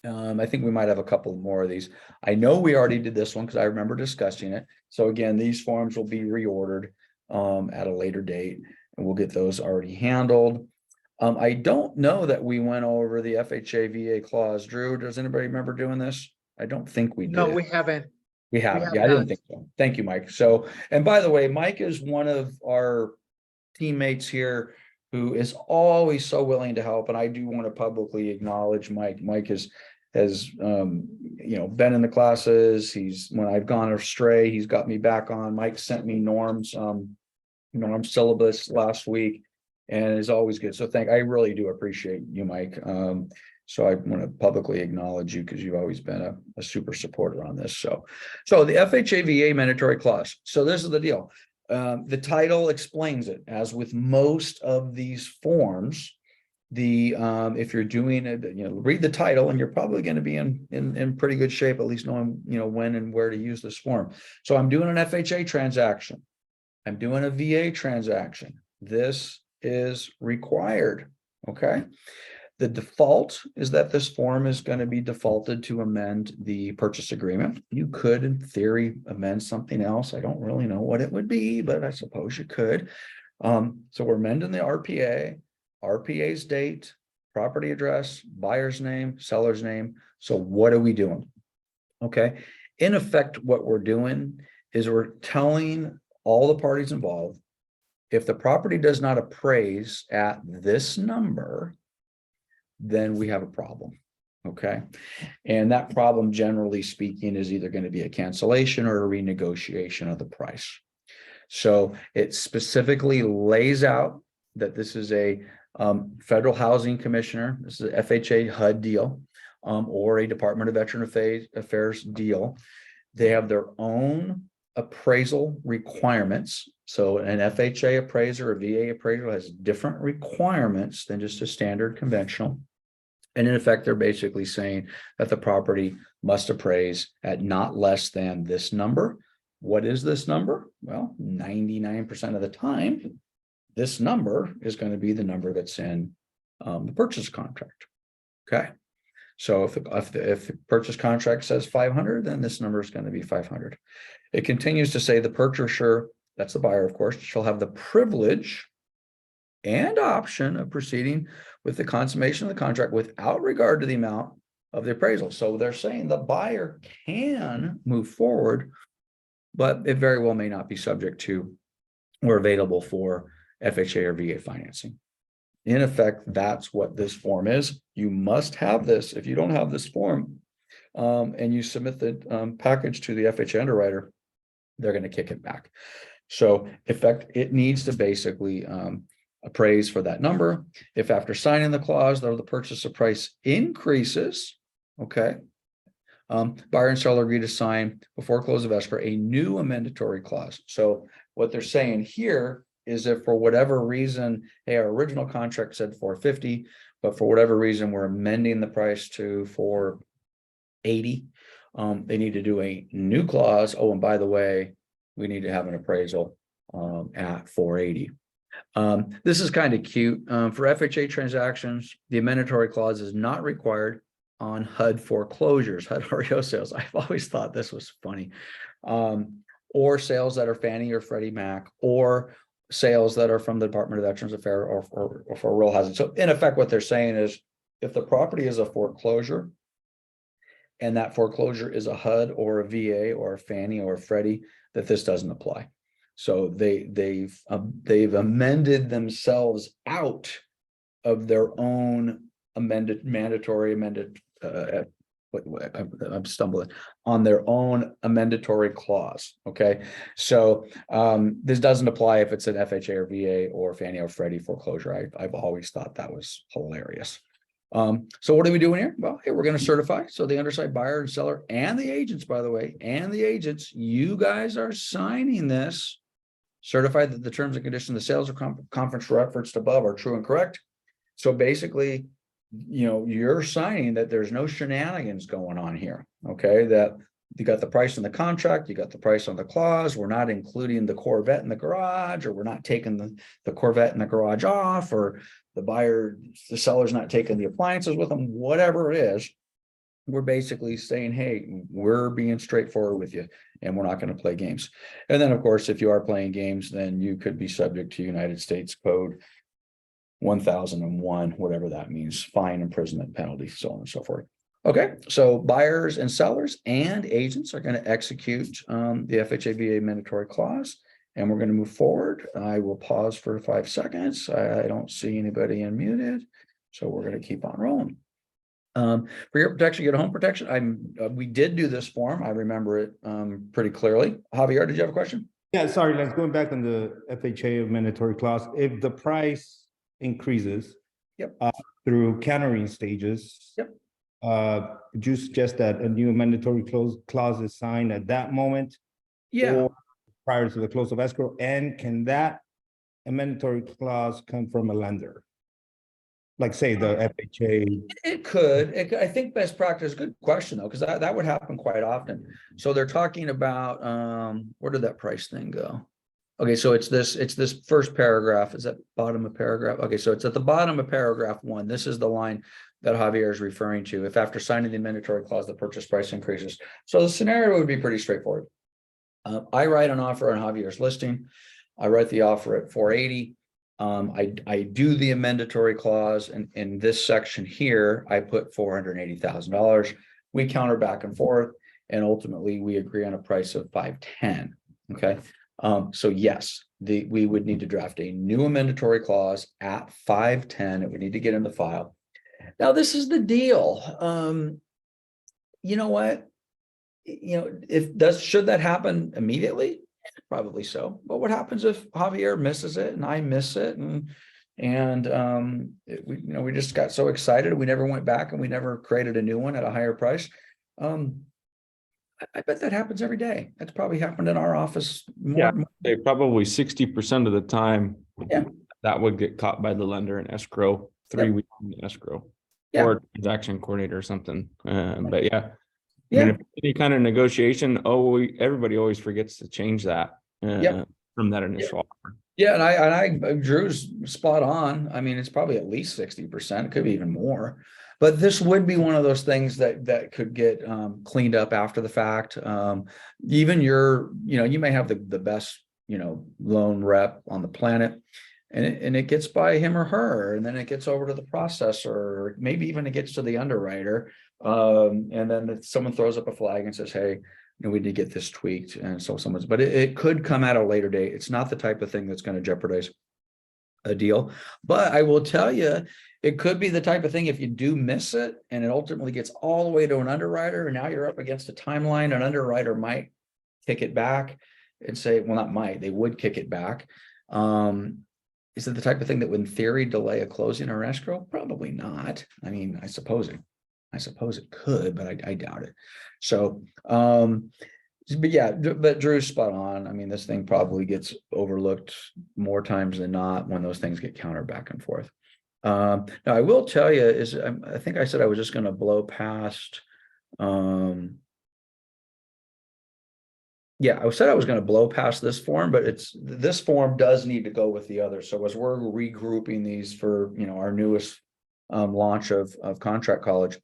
Speaker 1: I think we might have a couple more of these. I know we already did this one because I remember discussing it. So again, these forms will be reordered at a later date, and we'll get those already handled. I don't know that we went over the FHA VA clause. Drew, does anybody remember doing this? I don't think we did.
Speaker 3: No, we haven't.
Speaker 1: We haven't.
Speaker 3: have
Speaker 1: Yeah, I didn't
Speaker 3: not.
Speaker 1: think so. Thank you, Mike. So, and by the way, Mike is one of our teammates here who is always so willing to help. And I do want to publicly acknowledge Mike. Mike has been in the classes. When I've gone astray, he's got me back on. Mike sent me Norm's syllabus last week and is always good. So I really do appreciate you, Mike. So I want to publicly acknowledge you because you've always been a super supporter on this. So the FHA VA mandatory clause. So this is the deal. The title explains it. As with most of these forms, if you're doing it, read the title and you're probably going to be in pretty good shape, at least knowing, when and where to use this form. So I'm doing an FHA transaction. I'm doing a VA transaction. This is required. Okay. The default is that this form is going to be defaulted to amend the purchase agreement. You could, in theory, amend something else. I don't really know what it would be, but I suppose you could. So we're amending the RPA, RPA's date, property address, buyer's name, seller's name. So what are we doing? Okay. In effect, what we're doing is we're telling all the parties involved, if the property does not appraise at this number, then we have a problem. Okay. And that problem, generally speaking, is either going to be a cancellation or a renegotiation of the price. So it specifically lays out that this is a federal housing commissioner. This is a FHA HUD deal or a Department of Veteran Affairs deal. They have their own appraisal requirements. So an FHA appraiser or VA appraiser has different requirements than just a standard conventional. And in effect, they're basically saying that the property must appraise at not less than this number. What is this number? Well, 99% of the time, this number is going to be the number that's in the purchase contract. Okay. So if the purchase contract says 500, then this number is going to be 500. It continues to say the purchaser, that's the buyer, of course, shall have the privilege and option of proceeding with the consummation of the contract without regard to the amount of the appraisal. So they're saying the buyer can move forward, but it very well may not be subject to or available for FHA or VA financing. In effect, that's what this form is. You must have this. If you don't have this form and you submit the package to the FHA underwriter, they're going to kick it back. So in fact, it needs to basically appraise for that number. If after signing the clause, though the purchase price increases, okay, buyer and seller agree to sign before close of escrow a new amendatory clause. So what they're saying here is if for whatever reason, hey, our original contract said 450, but for whatever reason we're amending the price to 480, they need to do a new clause. Oh, and by the way, we need to have an appraisal at 480. This is kind of cute. For FHA transactions, the amendatory clause is not required on HUD foreclosures, HUD REO sales. I've always thought this was funny. Or sales that are Fannie or Freddie Mac, or sales that are from the Department of Veterans Affairs or for rural housing. So in effect, what they're saying is if the property is a foreclosure and that foreclosure is a HUD or a VA or a Fannie or a Freddie, that this doesn't apply. So they've amended themselves out of their own mandatory I'm stumbling on their own amendatory clause. Okay. So this doesn't apply if it's an FHA or VA or Fannie or Freddie foreclosure. I've always thought that was hilarious. So what are we doing here? Well, here we're going to certify. So the underside buyer and seller and the agents, by the way, and the agents, you guys are signing this, certify that the terms and conditions of the sales or conference referenced above are true and correct. So basically, you know, you're signing that there's no shenanigans going on here. Okay, that you got the price in the contract, you got the price on the clause. We're not including the Corvette in the garage, or we're not taking the Corvette in the garage off, or the seller's not taking the appliances with them, whatever it is. We're basically saying, hey, we're being straightforward with you and we're not going to play games. And then, of course, if you are playing games, then you could be subject to United States Code 1001, whatever that means, fine, imprisonment, penalty, so on and so forth. Okay, so buyers and sellers and agents are going to execute the FHA VA mandatory clause, and we're going to move forward. I will pause for 5 seconds. I don't see anybody unmuted, so we're going to keep on rolling. For your protection, get a home protection. We did do this form. I remember it pretty clearly. Javier, did you have a question?
Speaker 6: Yeah, sorry, let's go back on the FHA mandatory clause. If the price increases
Speaker 1: Yep.
Speaker 6: Through countering stages.
Speaker 1: Yep.
Speaker 6: Do you suggest that a new mandatory clause is signed at that moment?
Speaker 1: Yeah.
Speaker 6: Or prior to the close of escrow? And can that mandatory clause come from a lender? Like say the FHA?
Speaker 1: It could. I think best practice, good question though, because that would happen quite often. So they're talking about, where did that price thing go? Okay, so it's this first paragraph. Is that bottom of paragraph? Okay, so it's at the bottom of paragraph 1. This is the line that Javier is referring to. If after signing the mandatory clause, the purchase price increases. So the scenario would be pretty straightforward. I write an offer on Javier's listing. I write the offer at 480. I do the amendatory clause, and in this section here, I put $480,000. We counter back and forth, and ultimately we agree on a price of 510. Okay. So yes, we would need to draft a new amendatory clause at 510. It would need to get in the file. Now, this is the deal. You know what? You know, should that happen immediately? Probably so. But what happens if Javier misses it and I miss it, and we just got so excited we never went back and we never created a new one at a higher price. I bet that happens every day. That's probably happened in our office more.
Speaker 2: They probably 60% of the time.
Speaker 1: Yeah.
Speaker 2: That would get caught by the lender in escrow, 3 weeks in escrow.
Speaker 1: Yeah.
Speaker 2: Or transaction coordinator or something. But yeah.
Speaker 1: Yeah.
Speaker 2: I mean, if any kind of negotiation, everybody always forgets to change that from that initial offer.
Speaker 1: Yeah, and I Drew's spot on. I mean, it's probably at least 60%. It could be even more. But this would be one of those things that could get cleaned up after the fact. Even you may have the best, loan rep on the planet, and it gets by him or her, and then it gets over to the processor, or maybe even it gets to the underwriter. And then someone throws up a flag and says, hey, we need to get this tweaked. And so but it could come at a later date. It's not the type of thing that's going to jeopardize a deal. But I will tell you, it could be the type of thing, if you do miss it and it ultimately gets all the way to an underwriter, and now you're up against a timeline, an underwriter might kick it back and say, well, not might, they would kick it back. Is it the type of thing that would in theory delay a closing or escrow? Probably not. I mean, I suppose it could, but I doubt it. So, but Drew's spot on. I mean, this thing probably gets overlooked more times than not when those things get countered back and forth. Now, I will tell you I think I said I was just going to blow past. I said I was going to blow past this form, but this form does need to go with the other. So as we're regrouping these for our newest launch of Contract College,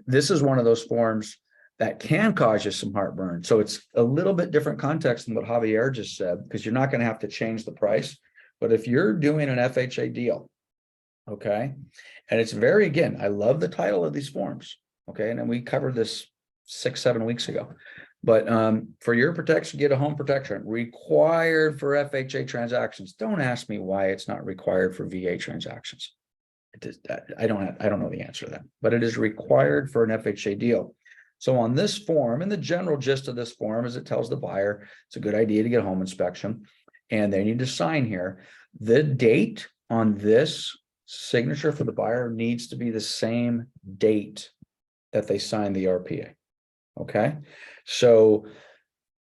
Speaker 1: This is one of those forms that can cause you some heartburn. So it's a little bit different context than what Javier just said, because you're not going to have to change the price. But if you're doing an FHA deal, okay, and it's very, again, I love the title of these forms, okay, and then we covered this 6-7 weeks ago. But for your protection, get a home protection required for FHA transactions. Don't ask me why it's not required for VA transactions. I don't know the answer to that, but it is required for an FHA deal. So on this form, and the general gist of this form is it tells the buyer it's a good idea to get a home inspection, and they need to sign here. The date on this signature for the buyer needs to be the same date that they signed the RPA. Okay, so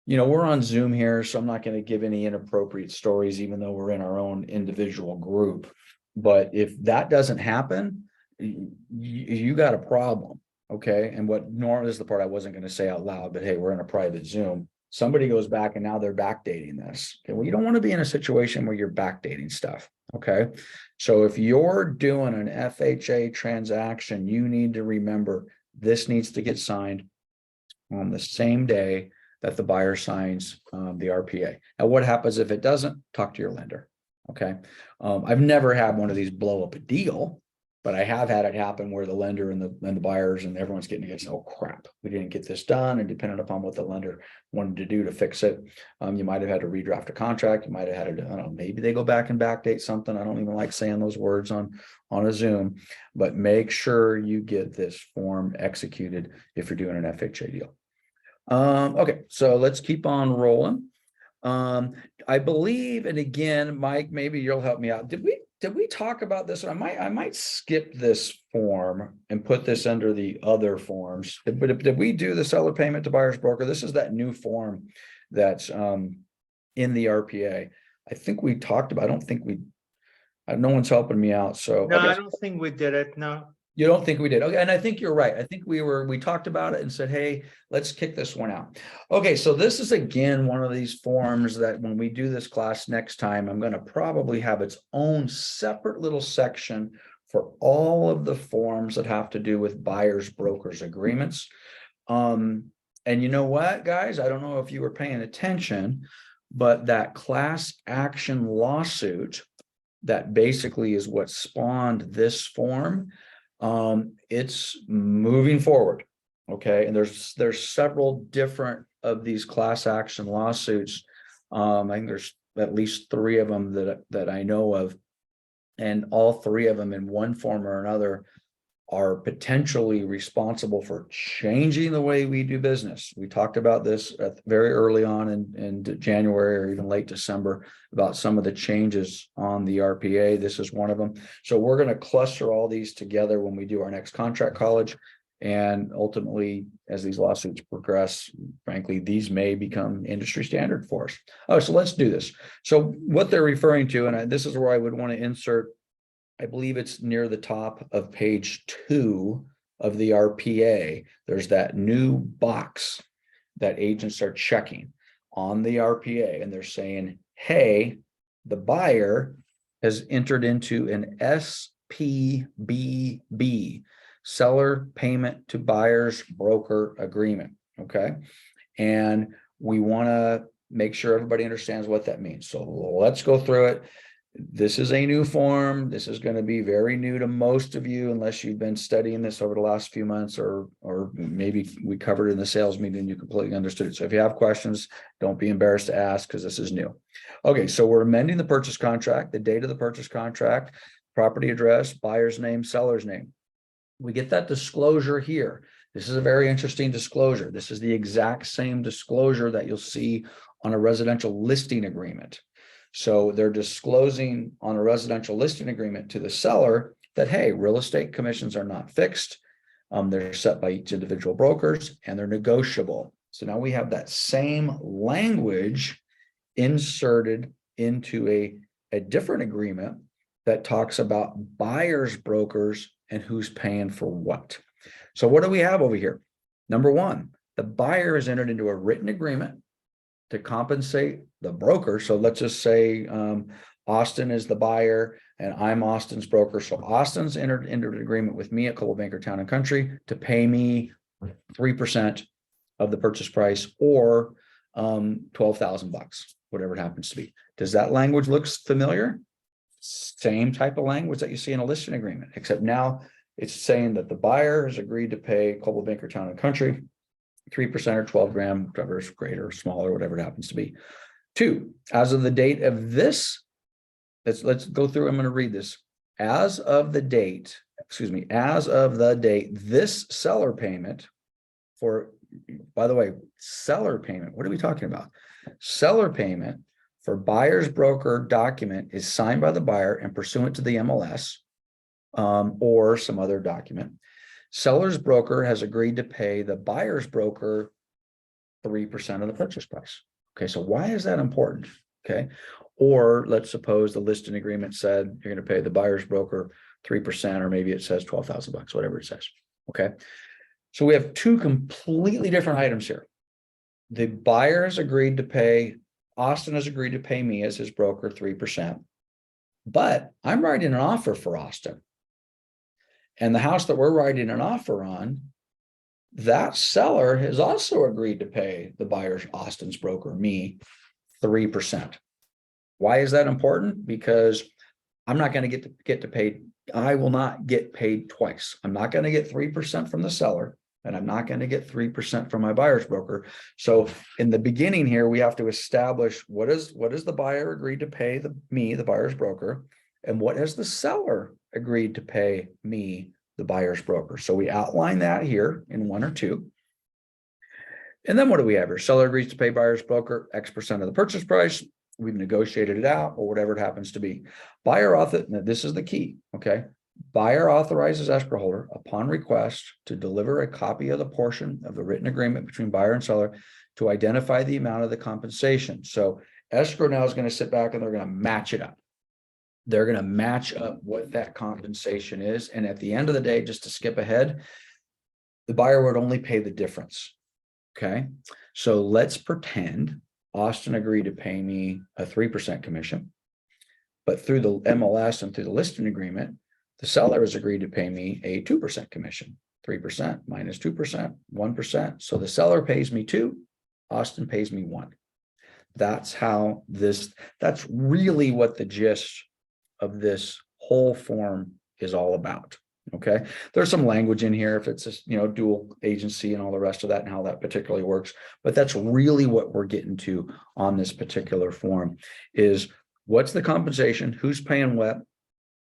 Speaker 1: we're on Zoom here, so I'm not going to give any inappropriate stories, even though we're in our own individual group. But if that doesn't happen, you got a problem. Okay. And what normally is the part I wasn't going to say out loud, but hey, we're in a private Zoom. Somebody goes back and now they're backdating this. Okay. Well, you don't want to be in a situation where you're backdating stuff. Okay. So if you're doing an FHA transaction, you need to remember this needs to get signed on the same day that the buyer signs the RPA. Now, what happens if it doesn't? Talk to your lender. Okay. I've never had one of these blow up a deal, but I have had it happen where the lender and the buyers and everyone's getting against, oh crap, we didn't get this done. And depending upon what the lender wanted to do to fix it, you might have had to redraft a contract. You might have had to, I don't know, maybe they go back and backdate something. I don't even like saying those words on a Zoom, but make sure you get this form executed if you're doing an FHA deal. Okay, so let's keep on rolling. I believe, and again, Mike, maybe you'll help me out. Did we talk about this? I might skip this form and put this under the other forms. But did we do the seller payment to buyer's broker? This is that new form that's in the RPA. I think we talked about. I don't think we. No one's helping me out. So
Speaker 3: No,
Speaker 1: okay.
Speaker 3: I don't think we did it. No.
Speaker 1: You don't think we did? Okay, and I think you're right. I think we talked about it and said, hey, let's kick this one out. Okay, so this is again one of these forms that when we do this class next time, I'm going to probably have its own separate little section for all of the forms that have to do with buyers brokers agreements. And you know what, guys? I don't know if you were paying attention, but that class action lawsuit that basically is what spawned this form. It's moving forward. Okay. And there's several different of these class action lawsuits. I think there's at least 3 of them that I know of, and all 3 of them in one form or another are potentially responsible for changing the way we do business. We talked about this very early on in January or even late December about some of the changes on the RPA. This is one of them. So we're going to cluster all these together when we do our next contract college. And ultimately, as these lawsuits progress, frankly, these may become industry standard for us. Oh, so let's do this. So what they're referring to, and this is where I would want to insert, I believe it's near the top of page 2 of the RPA. There's that new box that agents are checking on the RPA, and they're saying, hey, the buyer has entered into an SPBB, seller payment to buyer's broker agreement. Okay. And we want to make sure everybody understands what that means. So let's go through it. This is a new form. This is going to be very new to most of you, unless you've been studying this over the last few months, or maybe we covered it in the sales meeting and you completely understood it. So if you have questions, don't be embarrassed to ask because this is new. Okay, so we're amending the purchase contract, the date of the purchase contract, property address, buyer's name, seller's name. We get that disclosure here. This is a very interesting disclosure. This is the exact same disclosure that you'll see on a residential listing agreement. So they're disclosing on a residential listing agreement to the seller that, hey, real estate commissions are not fixed. They're set by each individual brokers and they're negotiable. So now we have that same language inserted into a different agreement that talks about buyers brokers and who's paying for what. So what do we have over here? Number 1, the buyer has entered into a written agreement to compensate the broker. So let's just say Austin is the buyer and I'm Austin's broker. So Austin's entered into an agreement with me at Coldwell Banker Town and Country to pay me 3% of the purchase price, or $12,000, whatever it happens to be. Does that language look familiar? Same type of language that you see in a listing agreement, except now it's saying that the buyer has agreed to pay Coldwell Banker Town and Country 3% or 12 grand, whatever is greater or smaller, whatever it happens to be. 2, as of the date of this, let's go through. I'm going to read this. As of the date, this seller payment for, by the way, seller payment, what are we talking about? Seller payment for buyer's broker document is signed by the buyer and pursuant to the MLS or some other document. Seller's broker has agreed to pay the buyer's broker 3% of the purchase price. Okay, so why is that important? Okay, or let's suppose the listing agreement said you're going to pay the buyer's broker 3%, or maybe it says $12,000, whatever it says. Okay, so we have 2 completely different items here. The buyer has agreed to pay, Austin has agreed to pay me as his broker 3%, but I'm writing an offer for Austin. And the house that we're writing an offer on, that seller has also agreed to pay the buyer's, Austin's broker, me, 3%. Why is that important? Because I'm not going to get to pay. I will not get paid twice. I'm not going to get 3% from the seller, and I'm not going to get 3% from my buyer's broker. So in the beginning here, we have to establish what is the buyer agreed to pay me, the buyer's broker, and what has the seller agreed to pay me, the buyer's broker. So we outline that here in 1 or 2. And then what do we have here? Seller agrees to pay buyer's broker X% of the purchase price. We've negotiated it out, or whatever it happens to be. Buyer author, now this is the key, okay? Buyer authorizes escrow holder upon request to deliver a copy of the portion of the written agreement between buyer and seller to identify the amount of the compensation. So escrow now is going to sit back and they're going to match it up. They're going to match up what that compensation is. And at the end of the day, just to skip ahead, the buyer would only pay the difference. Okay. So let's pretend Austin agreed to pay me a 3% commission, but through the MLS and through the listing agreement, the seller has agreed to pay me a 2% commission, 3% minus 2%, 1%. So the seller pays me 2, Austin pays me 1. That's how that's really what the gist of this whole form is all about. Okay, there's some language in here if it's a, dual agency and all the rest of that and how that particularly works, but that's really what we're getting to on this particular form is what's the compensation, who's paying what,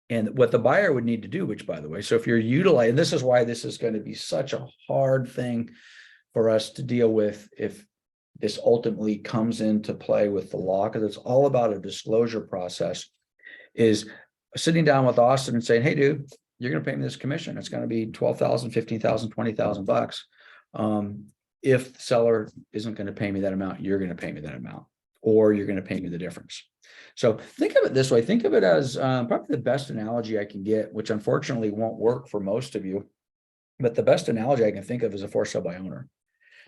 Speaker 1: and what the buyer would need to do, which, by the way, so if you're utilizing, this is why this is going to be such a hard thing for us to deal with if this ultimately comes into play with the law, because it's all about a disclosure process, is sitting down with Austin and saying, hey, dude, you're going to pay me this commission. It's going to be $12,000, $15,000, $20,000. If the seller isn't going to pay me that amount, you're going to pay me that amount, or you're going to pay me the difference. So think of it this way. Think of it as probably the best analogy I can get, which unfortunately won't work for most of you. But the best analogy I can think of is a for sale by owner.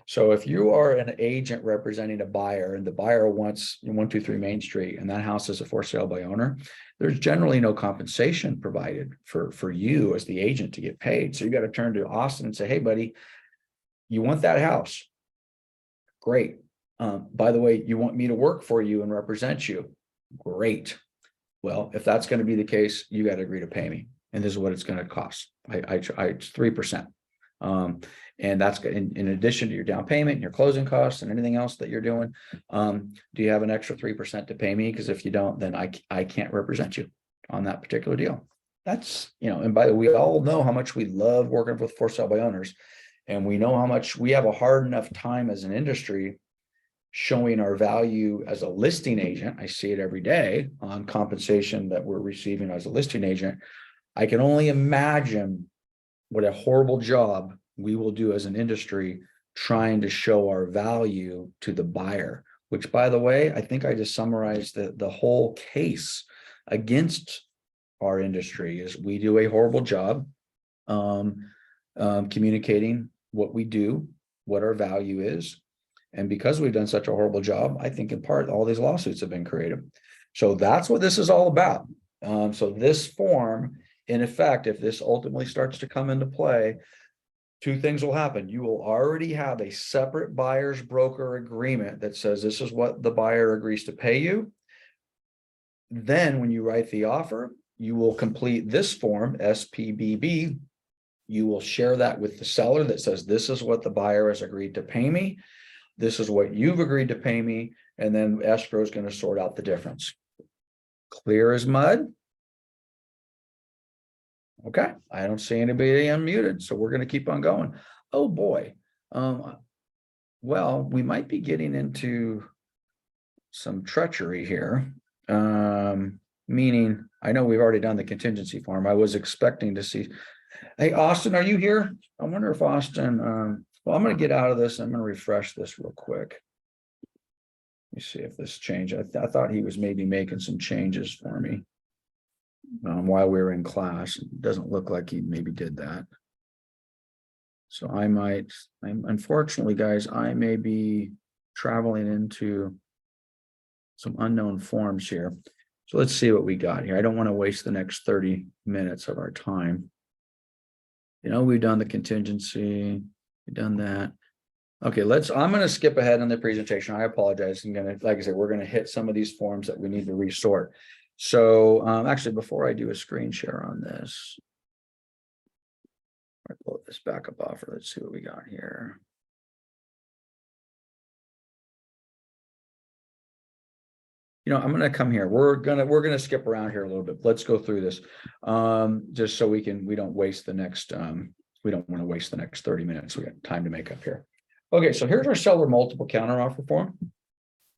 Speaker 1: So if you are an agent representing a buyer and the buyer wants 123 Main Street and that house is a for sale by owner, there's generally no compensation provided for you as the agent to get paid. So you got to turn to Austin and say, hey, buddy, you want that house? Great. By the way, you want me to work for you and represent you? Great. Well, if that's going to be the case, you got to agree to pay me. And this is what it's going to cost. It's 3%. And that's in addition to your down payment and your closing costs and anything else that you're doing. Do you have an extra 3% to pay me? Because if you don't, then I can't represent you on that particular deal. That's, and by the way, we all know how much we love working with for sale by owners. And we know how much we have a hard enough time as an industry showing our value as a listing agent. I see it every day on compensation that we're receiving as a listing agent. I can only imagine what a horrible job we will do as an industry trying to show our value to the buyer, which, by the way, I think I just summarized the whole case against our industry is we do a horrible job communicating what we do, what our value is. And because we've done such a horrible job, I think in part all these lawsuits have been created. So that's what this is all about. So this form, in effect, if this ultimately starts to come into play, two things will happen. You will already have a separate buyer's broker agreement that says this is what the buyer agrees to pay you. Then when you write the offer, you will complete this form, SPBB. You will share that with the seller that says, this is what the buyer has agreed to pay me. This is what you've agreed to pay me. And then escrow is going to sort out the difference. Clear as mud. Okay, I don't see anybody unmuted, so we're going to keep on going. Oh boy. Well, we might be getting into some treachery here. Meaning, I know we've already done the contingency form. I was expecting to see. Hey, Austin, are you here? I wonder if Austin, well, I'm going to get out of this. I'm going to refresh this real quick. Let me see if this changed. I thought he was maybe making some changes for me while we were in class. It doesn't look like he maybe did that. So unfortunately, guys, I may be traveling into some unknown forms here. So let's see what we got here. I don't want to waste the next 30 minutes of our time. You know, we've done the contingency, we've done that. Okay, I'm going to skip ahead in the presentation. I apologize. Like I said, we're going to hit some of these forms that we need to resort. So actually, before I do a screen share on this, I pull this backup offer. Let's see what we got here. You know, I'm going to come here. We're going to skip around here a little bit. Let's go through this just so we don't waste the next we don't want to waste the next 30 minutes. We got time to make up here. Okay, so here's our seller multiple counteroffer form.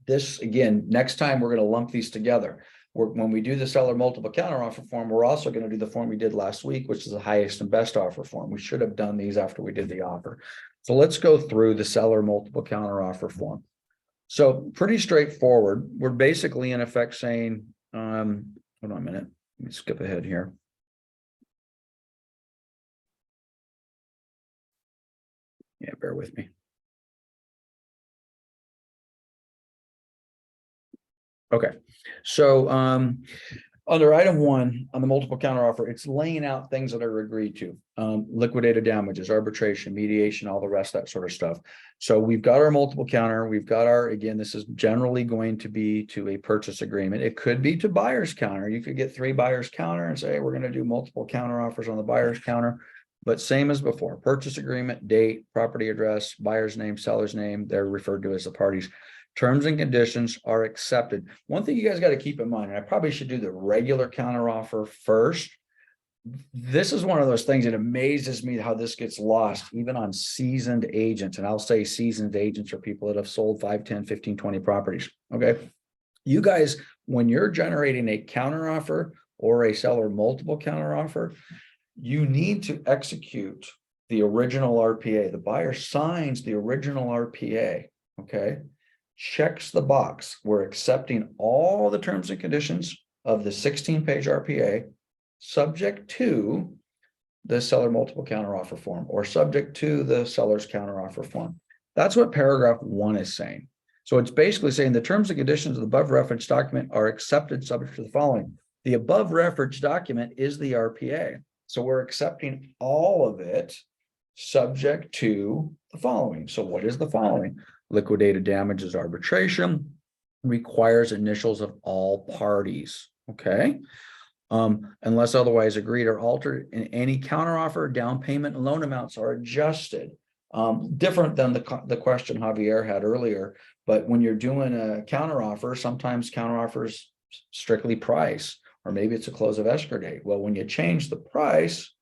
Speaker 1: This again, next time we're going to lump these together. When we do the seller multiple counteroffer form, we're also going to do the form we did last week, which is the highest and best offer form. We should have done these after we did the offer. So let's go through the seller multiple counteroffer form. So pretty straightforward. We're basically in effect saying, hold on a minute, let me skip ahead here. Yeah, bear with me. Okay, so under item 1 on the multiple counteroffer, it's laying out things that are agreed to. Liquidated damages, arbitration, mediation, all the rest, that sort of stuff. So we've got our multiple counter. We've got our, again, this is generally going to be to a purchase agreement. It could be to buyer's counter. You could get 3 buyer's counter and say, hey, we're going to do multiple counteroffers on the buyer's counter. But same as before, purchase agreement, date, property address, buyer's name, seller's name, they're referred to as the parties. Terms and conditions are accepted. One thing you guys got to keep in mind, and I probably should do the regular counteroffer first. This is one of those things that amazes me how this gets lost, even on seasoned agents. And I'll say seasoned agents are people that have sold 5, 10, 15, 20 properties. Okay. You guys, when you're generating a counteroffer or a seller multiple counteroffer, you need to execute the original RPA. The buyer signs the original RPA. Okay. Checks the box. We're accepting all the terms and conditions of the 16-page RPA, subject to the seller multiple counteroffer form or subject to the seller's counteroffer form. That's what paragraph 1 is saying. So it's basically saying the terms and conditions of the above referenced document are accepted subject to the following. The above referenced document is the RPA. So we're accepting all of it subject to the following. So what is the following? Liquidated damages arbitration requires initials of all parties. Okay. Unless otherwise agreed or altered in any counteroffer, down payment and loan amounts are adjusted. Different than the question Javier had earlier, but when you're doing a counteroffer, sometimes counteroffers strictly price, or maybe it's a close of escrow date. Well, when you change the price,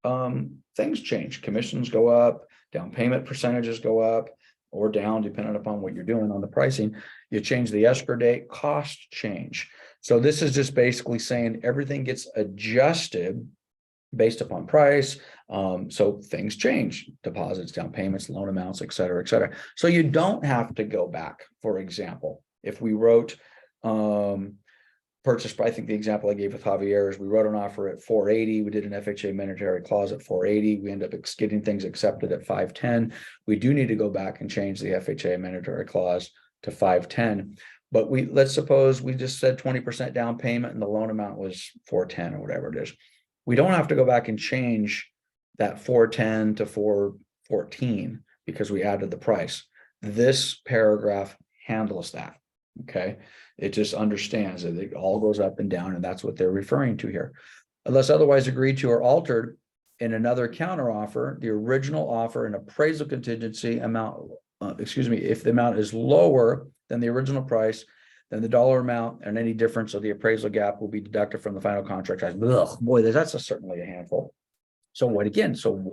Speaker 1: things change. Commissions go up, down payment percentages go up or down, depending upon what you're doing on the pricing. You change the escrow date, cost change. So this is just basically saying everything gets adjusted based upon price. So things change, deposits, down payments, loan amounts, et cetera, et cetera. So you don't have to go back. For example, if we wrote purchase, I think the example I gave with Javier is we wrote an offer at 480. We did an FHA mandatory clause at 480. We end up getting things accepted at 510. We do need to go back and change the FHA mandatory clause to 510. But let's suppose we just said 20% down payment and the loan amount was 410 or whatever it is. We don't have to go back and change that 410 to 414 because we added the price. This paragraph handles that. Okay. It just understands that it all goes up and down, and that's what they're referring to here. Unless otherwise agreed to or altered in another counteroffer, the original offer and appraisal contingency amount, if the amount is lower than the original price, then the dollar amount and any difference of the appraisal gap will be deducted from the final contract price. Ugh, boy, that's certainly a handful. So what again? Sorry,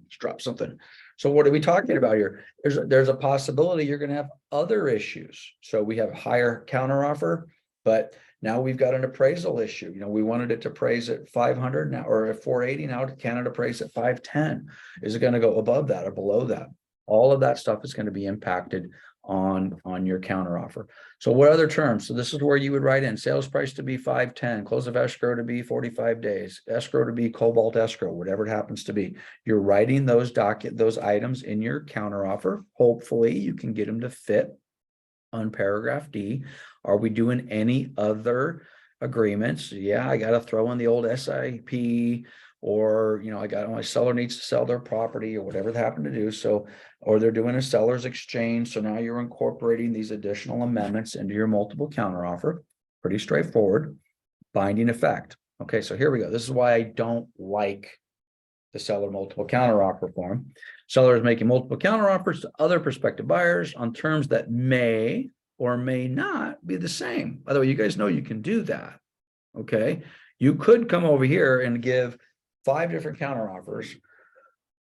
Speaker 1: just dropped something. So what are we talking about here? There's a possibility you're going to have other issues. So we have higher counteroffer, but now we've got an appraisal issue. You know, we wanted it to appraise at 500 now, or at 480. Now can it appraise at 510? Is it going to go above that or below that? All of that stuff is going to be impacted on your counteroffer. So what other terms? So this is where you would write in sales price to be 510, close of escrow to be 45 days, escrow to be cobalt escrow, whatever it happens to be. You're writing those items in your counteroffer. Hopefully you can get them to fit on paragraph D. Are we doing any other agreements? Yeah, I got to throw in the old SIP, or, you know, my seller needs to sell their property or whatever they happen to do. So, or they're doing a seller's exchange. So now you're incorporating these additional amendments into your multiple counteroffer. Pretty straightforward. Binding effect. Okay, so here we go. This is why I don't like the seller multiple counteroffer form. Seller is making multiple counteroffers to other prospective buyers on terms that may or may not be the same. By the way, you guys know you can do that. Okay, you could come over here and give 5 different counteroffers.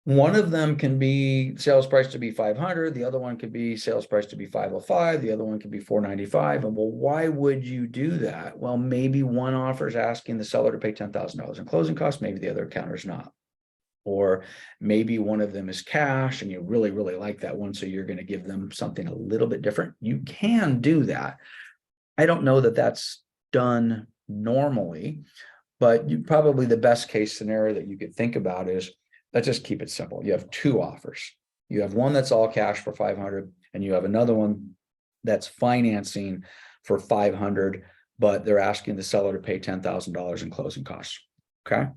Speaker 1: One of them can be sales price to be 500. The other one could be sales price to be 505. The other one could be 495. And well, why would you do that? Well, maybe one offer is asking the seller to pay $10,000 in closing costs. Maybe the other counter is not. Or maybe one of them is cash and you really, really like that one. So you're going to give them something a little bit different. You can do that. I don't know that that's done normally, but probably the best case scenario that you could think about is, let's just keep it simple. You have 2 offers. You have one that's all cash for 500, and you have another one that's financing for 500, but they're asking the seller to pay $10,000 in closing costs. Okay.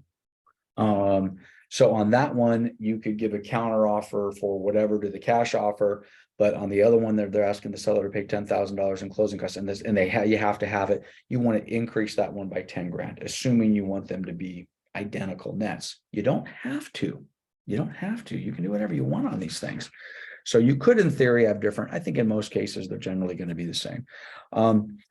Speaker 1: So on that one, you could give a counter offer for whatever to the cash offer, but on the other one, they're asking the seller to pay $10,000 in closing costs, and you have to have it. You want to increase that one by 10 grand, assuming you want them to be identical nets. You don't have to. You don't have to. You can do whatever you want on these things. So you could, in theory, have different. I think in most cases, they're generally going to be the same.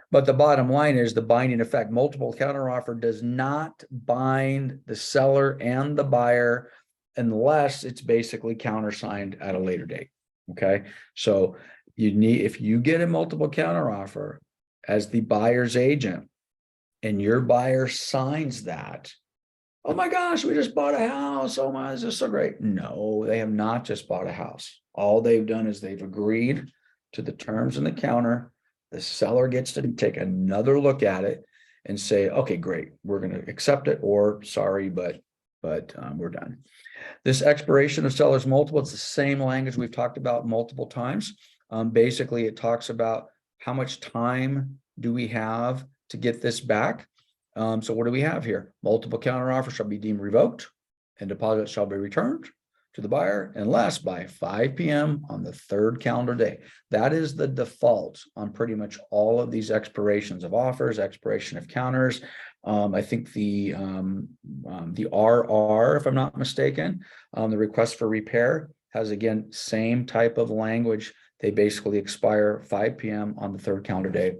Speaker 1: But the bottom line is the binding effect. Multiple counteroffer does not bind the seller and the buyer unless it's basically countersigned at a later date. Okay. So if you get a multiple counteroffer as the buyer's agent and your buyer signs that, oh my gosh, we just bought a house. Oh my, this is so great. No, they have not just bought a house. All they've done is they've agreed to the terms in the counter. The seller gets to take another look at it and say, okay, great, we're going to accept it, or sorry, but we're done. This expiration of seller's multiple, it's the same language we've talked about multiple times. Basically, it talks about how much time do we have to get this back. So what do we have here? Multiple counteroffer shall be deemed revoked and deposit shall be returned to the buyer unless by 5 p.m. on the 3rd calendar day. That is the default on pretty much all of these expirations of offers, expiration of counters. I think the RR, if I'm not mistaken, the request for repair has, again, same type of language. They basically expire 5 p.m. on the 3rd calendar day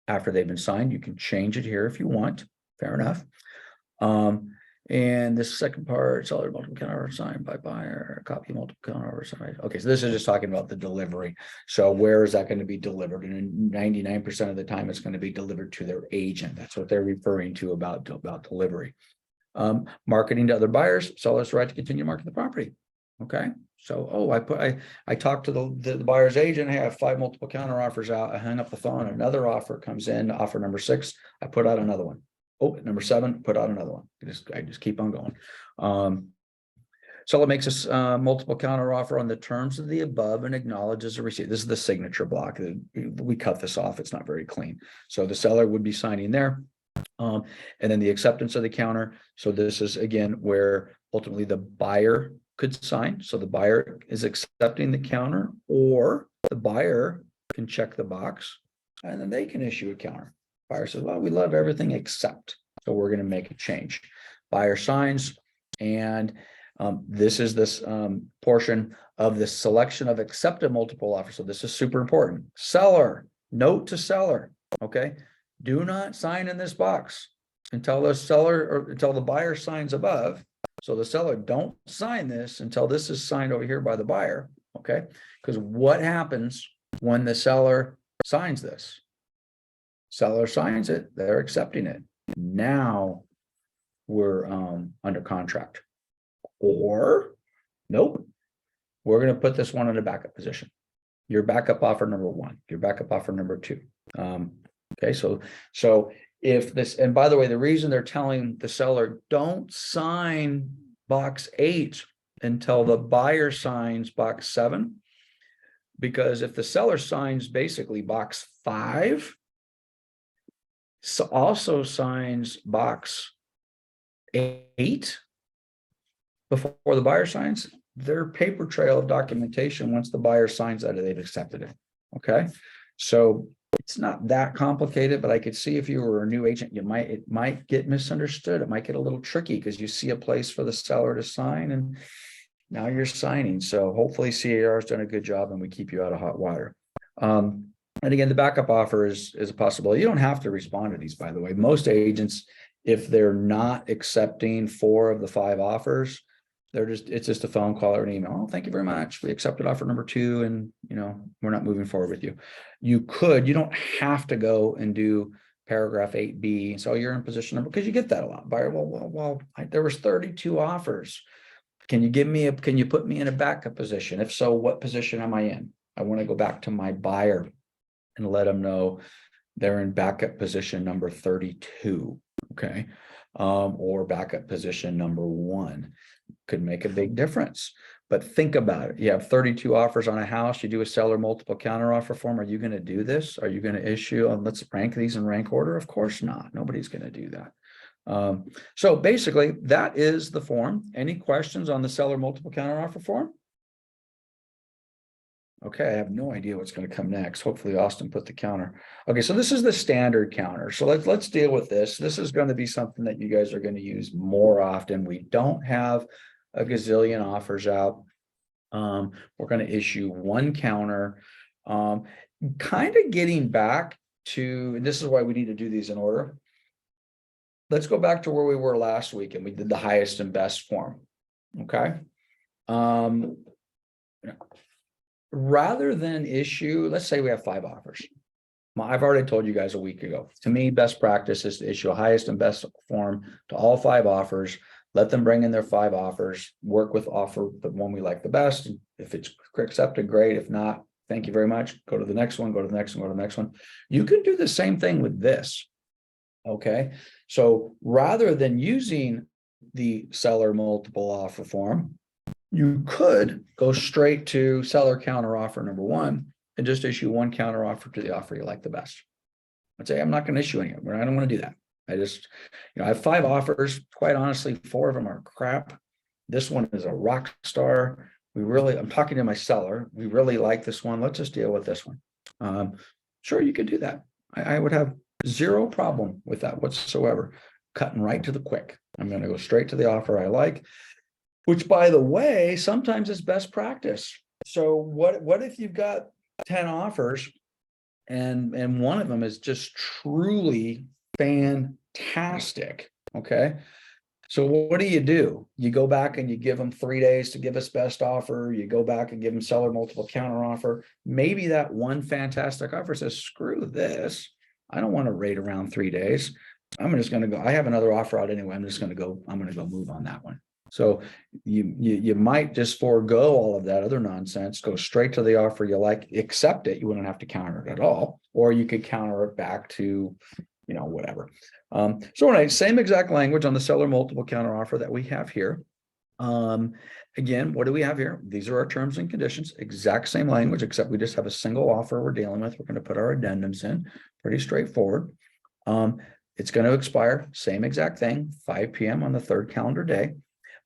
Speaker 1: after they've been signed. You can change it here if you want. Fair enough. And this second part, seller multiple counteroffer signed by buyer, copy multiple counteroffer signed. Okay, so this is just talking about the delivery. So where is that going to be delivered? And 99% of the time, it's going to be delivered to their agent. That's what they're referring to about delivery. Marketing to other buyers, seller's right to continue to market the property. Okay. So, I talked to the buyer's agent. Hey, I have 5 multiple counteroffers out. I hang up the phone. Another offer comes in, offer number 6. I put out another one. Oh, number 7, put out another one. I just keep on going. Seller makes us multiple counter offer on the terms of the above and acknowledges the receipt. This is the signature block. We cut this off. It's not very clean. So the seller would be signing there. And then the acceptance of the counter. So this is again where ultimately the buyer could sign. So the buyer is accepting the counter, or the buyer can check the box and then they can issue a counter. Buyer says, well, we love everything except, so we're going to make a change. Buyer signs, and this is this portion of the selection of accepted multiple offers. So this is super important. Seller, note to seller, okay? Do not sign in this box until the seller or until the buyer signs above. So the seller, don't sign this until this is signed over here by the buyer, okay? Because what happens when the seller signs this? Seller signs it, they're accepting it. Now we're under contract. Or, nope, we're going to put this one in a backup position. Your backup offer number one, your backup offer number two. Okay, so if this, and by the way, the reason they're telling the seller don't sign box 8 until the buyer signs box 7, because if the seller signs basically box 5, so also signs box 8 before the buyer signs, their paper trail of documentation, once the buyer signs that, they've accepted it. Okay, so it's not that complicated, but I could see if you were a new agent, it might get misunderstood. It might get a little tricky because you see a place for the seller to sign and now you're signing. So hopefully CAR has done a good job and we keep you out of hot water. And again, the backup offer is a possibility. You don't have to respond to these, by the way. Most agents, if they're not accepting 4 of the 5 offers, it's just a phone call or an email. Oh, thank you very much. We accepted offer number 2 and we're not moving forward with you. You don't have to go and do paragraph 8B. So you're in position number, because you get that a lot. Buyer, there was 32 offers. Can you put me in a backup position? If so, what position am I in? I want to go back to my buyer and let them know they're in backup position number 32. Okay. Or backup position number 1. Could make a big difference. But think about it. You have 32 offers on a house. You do a seller multiple counter offer form. Are you going to do this? Are you going to issue, let's rank these in rank order? Of course not. Nobody's going to do that. So basically that is the form. Any questions on the seller multiple counter offer form? Okay, I have no idea what's going to come next. Hopefully Austin put the counter. Okay, so this is the standard counter. So let's deal with this. This is going to be something that you guys are going to use more often. We don't have a gazillion offers out. We're going to issue 1 counter. Kind of getting back to, and this is why we need to do these in order. Let's go back to where we were last week and we did the highest and best form. Okay. Rather than issue, let's say we have 5 offers. I've already told you guys a week ago, to me, best practice is to issue a highest and best form to all 5 offers. Let them bring in their 5 offers, work with offer the one we like the best. If it's accepted, great. If not, thank you very much. Go to the next one, go to the next one, go to the next one. You can do the same thing with this. Okay. So rather than using the seller multiple offer form, you could go straight to seller counter offer number 1 and just issue 1 counter offer to the offer you like the best. I'd say I'm not going to issue any of them. I don't want to do that. I just, I have 5 offers. Quite honestly, 4 of them are crap. This one is a rock star. I'm talking to my seller. We really like this one. Let's just deal with this one. Sure, you could do that. I would have 0 problem with that whatsoever. Cutting right to the quick. I'm going to go straight to the offer I like. Which, by the way, sometimes is best practice. So what if you've got 10 offers and one of them is just truly fantastic? Okay. So what do? You go back and you give them 3 days to give us best offer. You go back and give them seller multiple counter offer. Maybe that one fantastic offer says, screw this. I don't want to wait around 3 days. I'm just going to go. I have another offer out anyway. I'm going to go move on that one. So you might just forego all of that other nonsense, go straight to the offer you like, accept it. You wouldn't have to counter it at all, or you could counter it back to, whatever. So anyway, same exact language on the seller multiple counter offer that we have here. Again, what do we have here? These are our terms and conditions, exact same language, except we just have a single offer we're dealing with. We're going to put our addendums in, pretty straightforward. It's going to expire, same exact thing, 5 p.m. on the third calendar day.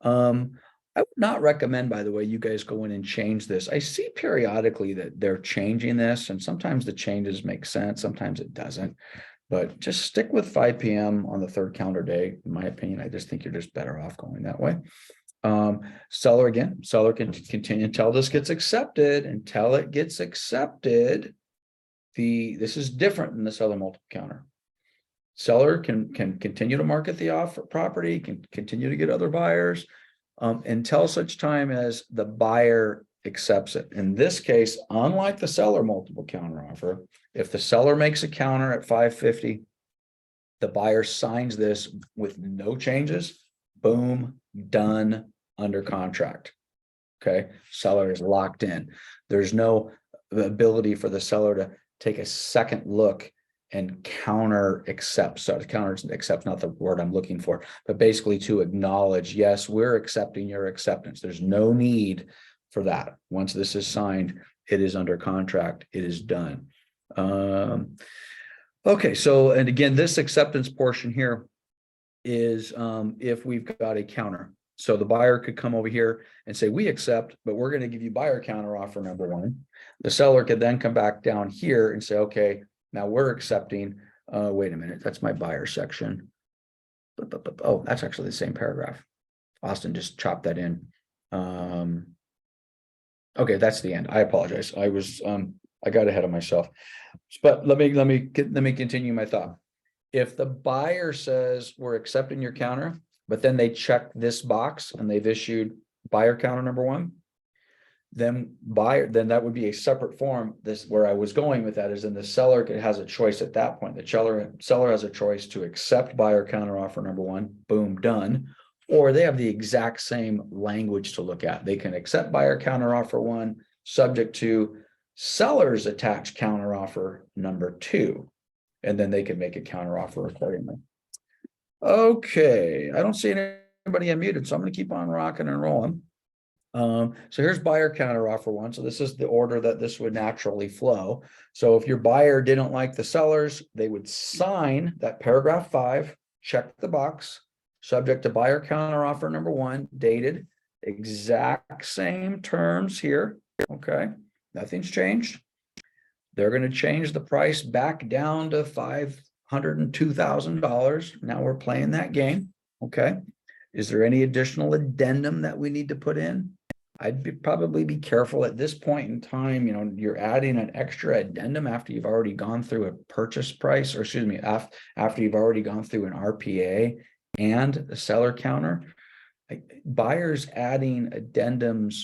Speaker 1: I would not recommend, by the way, you guys go in and change this. I see periodically that they're changing this, and sometimes the changes make sense, sometimes it doesn't. But just stick with 5 p.m. on the third calendar day. In my opinion, I just think you're just better off going that way. Seller can continue until this gets accepted. Until it gets accepted, this is different than the seller multiple counter. Seller can continue to market the offer property, can continue to get other buyers until such time as the buyer accepts it. In this case, unlike the seller multiple counter offer, if the seller makes a counter at 550, the buyer signs this with no changes, boom, done, under contract. Okay, seller is locked in. There's no ability for the seller to take a second look and counter accept. So counter accept, not the word I'm looking for, but basically to acknowledge, yes, we're accepting your acceptance. There's no need for that. Once this is signed, it is under contract, it is done. Okay, so, and again, this acceptance portion here is if we've got a counter. So the buyer could come over here and say, we accept, but we're going to give you buyer counter offer number one. The seller could then come back down here and say, okay, now we're accepting, wait a minute, that's my buyer section. Oh, that's actually the same paragraph. Austin just chopped that in. Okay, that's the end. I apologize. I got ahead of myself. But let me continue my thought. If the buyer says we're accepting your counter, but then they check this box and they've issued buyer counter number one, then that would be a separate form. This, where I was going with that, is in the seller has a choice at that point. The seller has a choice to accept buyer counter offer number one, boom, done. Or they have the exact same language to look at. They can accept buyer counter offer one, subject to seller's attached counter offer number two, and then they can make a counter offer accordingly. Okay, I don't see anybody unmuted, so I'm going to keep on rocking and rolling. So here's buyer counter offer one. So this is the order that this would naturally flow. So if your buyer didn't like the sellers, they would sign that paragraph 5, check the box, subject to buyer counter offer number one, dated, exact same terms here. Okay, nothing's changed. They're going to change the price back down to $502,000. Now we're playing that game. Okay. Is there any additional addendum that we need to put in? I'd probably be careful at this point in time. You know, you're adding an extra addendum after you've already gone through a purchase price, or excuse me, after you've already gone through an RPA and a seller counter. Buyers adding addendums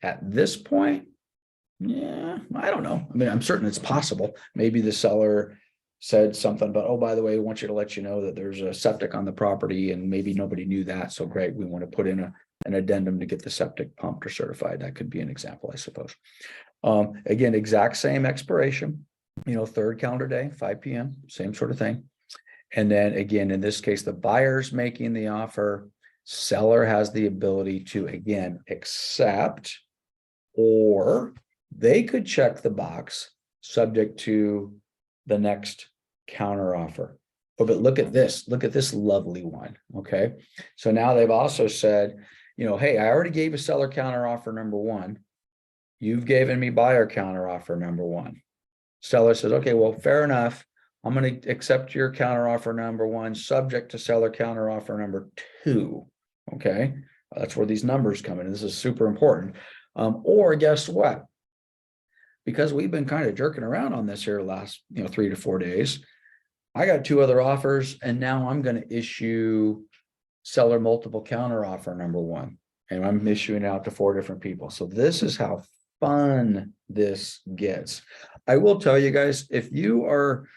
Speaker 1: at this point, yeah, I don't know. I mean, I'm certain it's possible. Maybe the seller said something about, oh, by the way, we want you to let you know that there's a septic on the property, and maybe nobody knew that. So great, we want to put in an addendum to get the septic pumped or certified. That could be an example, I suppose. Again, exact same expiration, you know, third calendar day, 5 p.m., same sort of thing. And then again, in this case, the buyer's making the offer, seller has the ability to, again, accept, or they could check the box subject to the next counter offer. Oh, but look at this lovely one. Okay. So now they've also said, you know, hey, I already gave a seller counter offer number one. You've given me buyer counter offer number one. Seller says, okay, well, fair enough. I'm going to accept your counter offer number one, subject to seller counter offer number two. Okay. That's where these numbers come in. This is super important. Or guess what? Because we've been kind of jerking around on this here last, 3 to 4 days. I got 2 other offers, and now I'm going to issue seller multiple counter offer number one, and I'm issuing it out to 4 different people. So this is how fun this gets. I will tell you guys, if you are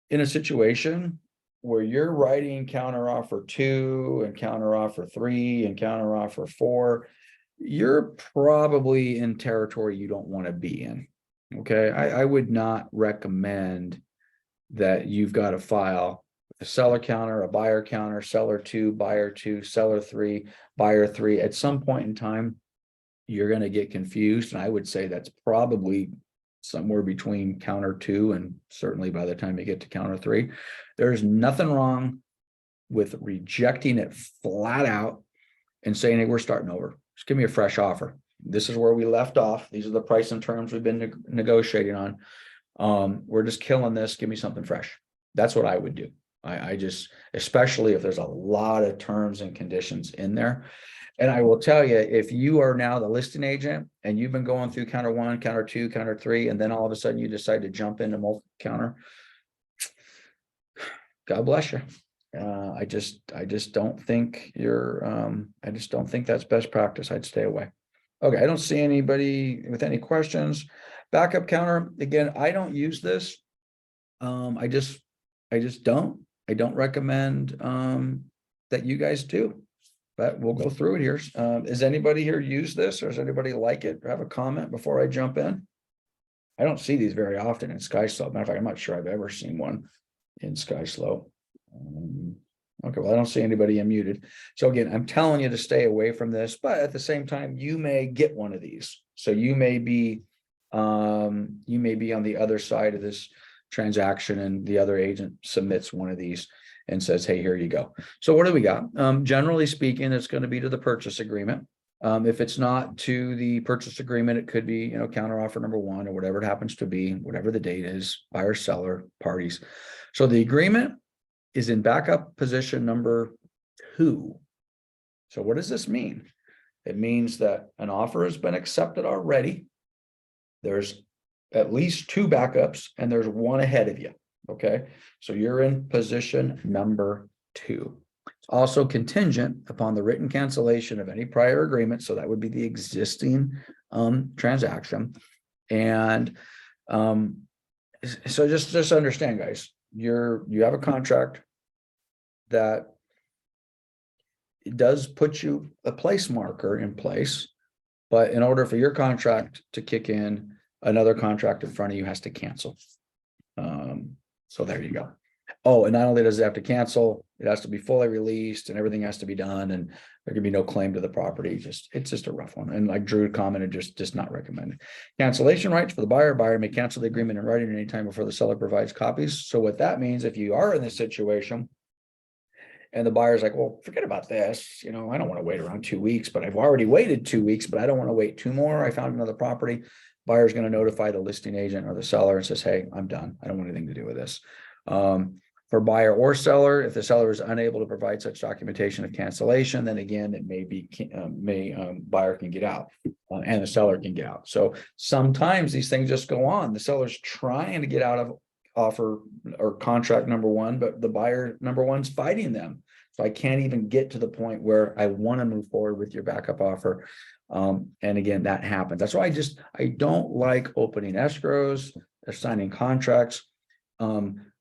Speaker 1: in a situation where you're writing counter offer 2 and counter offer 3 and counter offer 4, you're probably in territory you don't want to be in. Okay, I would not recommend that you've got to file a seller counter, a buyer counter, seller 2, buyer 2, seller 3, buyer 3. At some point in time, you're going to get confused. And I would say that's probably somewhere between counter 2 and certainly by the time you get to counter 3. There's nothing wrong with rejecting it flat out and saying, hey, we're starting over. Just give me a fresh offer. This is where we left off. These are the price and terms we've been negotiating on. We're just killing this. Give me something fresh. That's what I would do. I just, especially if there's a lot of terms and conditions in there. And I will tell you, if you are now the listing agent and you've been going through counter 1, counter 2, counter 3, and then all of a sudden you decide to jump into multiple counter, God bless you. I just don't think I just don't think that's best practice. I'd stay away. Okay, I don't see anybody with any questions. Backup counter, again, I don't use this. I just don't. I don't recommend that you guys do, but we'll go through it here. Is anybody here use this, or does anybody like it or have a comment before I jump in? I don't see these very often in SkySlope. Matter of fact, I'm not sure I've ever seen one in SkySlope. Okay, well, I don't see anybody unmuted. So again, I'm telling you to stay away from this, but at the same time, you may get one of these. So you may be on the other side of this transaction and the other agent submits one of these and says, hey, here you go. So what do we got? Generally speaking, it's going to be to the purchase agreement. If it's not to the purchase agreement, it could be, counter offer number 1 or whatever it happens to be, whatever the date is, buyer, seller, parties. So the agreement is in backup position number 2. So what does this mean? It means that an offer has been accepted already. There's at least 2 backups and there's 1 ahead of you. Okay, so you're in position number 2. It's also contingent upon the written cancellation of any prior agreement. So that would be the existing transaction. And so just understand, guys, you have a contract that it does put you a place marker in place, but in order for your contract to kick in, another contract in front of you has to cancel. So there you go. Oh, and not only does it have to cancel, it has to be fully released and everything has to be done, and there can be no claim to the property. It's just a rough one. And like Drew commented, just not recommended. Cancellation rights for the buyer. Buyer may cancel the agreement in writing at any time before the seller provides copies. So what that means, if you are in this situation and the buyer's like, well, forget about this, I don't want to wait around 2 weeks, but I've already waited 2 weeks, but I don't want to wait 2 more. I found another property. Buyer's going to notify the listing agent or the seller and says, hey, I'm done. I don't want anything to do with this. For buyer or seller, if the seller is unable to provide such documentation of cancellation, then again, it may be buyer can get out and the seller can get out. So sometimes these things just go on. The seller's trying to get out of offer or contract number 1, but the buyer number 1's fighting them. So I can't even get to the point where I want to move forward with your backup offer. And again, that happens. That's why I don't like opening escrows or signing contracts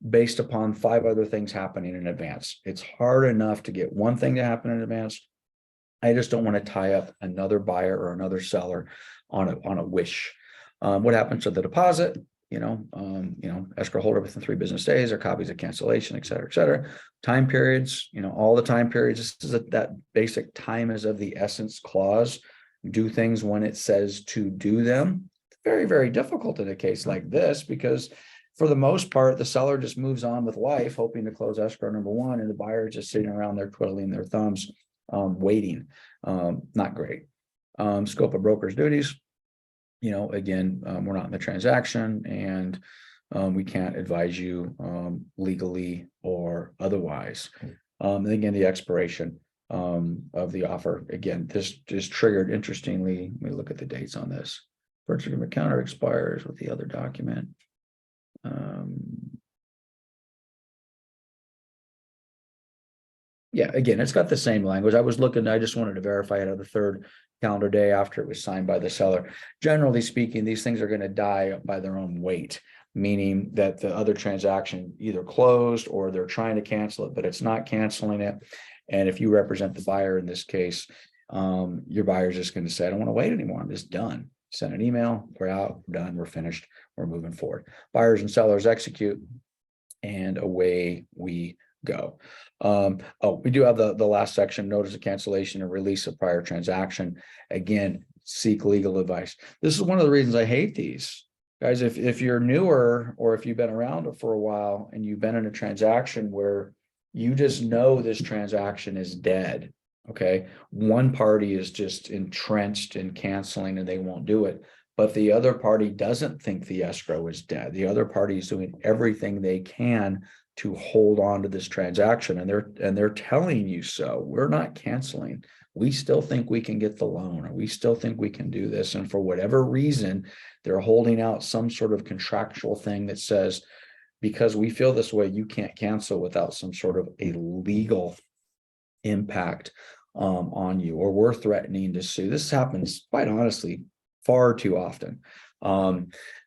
Speaker 1: based upon 5 other things happening in advance. It's hard enough to get one thing to happen in advance. I just don't want to tie up another buyer or another seller on a wish. What happens to the deposit? Escrow holder within 3 business days or copies of cancellation, et cetera, et cetera. Time periods, all the time periods. This is that basic time is of the essence clause. Do things when it says to do them. Very, very difficult in a case like this, because for the most part, the seller just moves on with life, hoping to close escrow number 1, and the buyer is just sitting around there twiddling their thumbs, waiting. Not great. Scope of broker's duties. Again, we're not in the transaction, and we can't advise you legally or otherwise. And again, the expiration of the offer. Again, this is triggered, interestingly. Let me look at the dates on this. Purchase agreement counter expires with the other document. Yeah, again, it's got the same language. I was looking, I just wanted to verify it on the 3rd calendar day after it was signed by the seller. Generally speaking, these things are going to die by their own weight, meaning that the other transaction either closed or they're trying to cancel it, but it's not canceling it. And if you represent the buyer in this case, your buyer's just going to say, I don't want to wait anymore. I'm just done. Send an email. We're out. We're done. We're finished. We're moving forward. Buyers and sellers execute, and away we go. Oh, we do have the last section, notice of cancellation and release of prior transaction. Again, seek legal advice. This is one of the reasons I hate these. Guys, if you're newer or if you've been around for a while and you've been in a transaction where you just know this transaction is dead, okay? One party is just entrenched in canceling and they won't do it. But the other party doesn't think the escrow is dead. The other party is doing everything they can to hold on to this transaction, and they're telling you so. We're not canceling. We still think we can get the loan, or we still think we can do this. And for whatever reason, they're holding out some sort of contractual thing that says, because we feel this way, you can't cancel without some sort of a legal impact on you, or we're threatening to sue. This happens, quite honestly, far too often.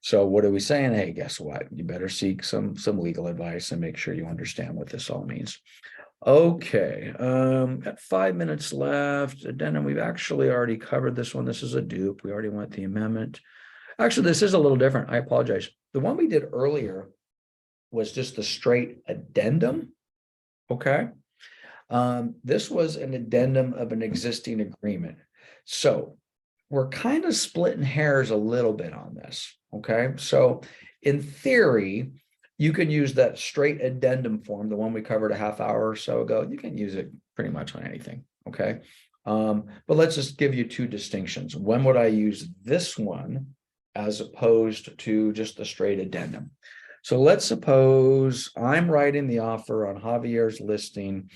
Speaker 1: So what are we saying? Hey, guess what? You better seek some legal advice and make sure you understand what this all means. Okay, got 5 minutes left. Addendum, we've actually already covered this one. This is a dupe. We already went the amendment. Actually, this is a little different. I apologize. The one we did earlier was just the straight addendum. Okay. This was an addendum of an existing agreement. So we're kind of splitting hairs a little bit on this. Okay. So in theory, you can use that straight addendum form, the one we covered a half hour or so ago. You can use it pretty much on anything. Okay. But let's just give you two distinctions. When would I use this one as opposed to just the straight addendum? So let's suppose I'm writing the offer on Javier's listing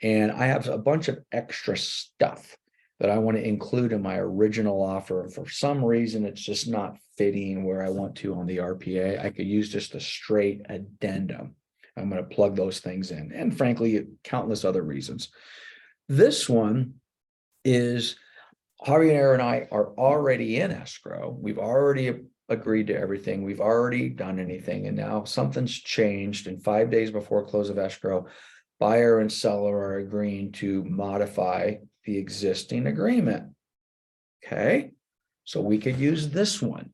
Speaker 1: and I have a bunch of extra stuff that I want to include in my original offer. And for some reason, it's just not fitting where I want to on the RPA. I could use just a straight addendum. I'm going to plug those things in, and frankly, countless other reasons. This one is Javier and I are already in escrow. We've already agreed to everything. We've already done anything. And now something's changed. And 5 days before close of escrow, buyer and seller are agreeing to modify the existing agreement. Okay. So we could use this one.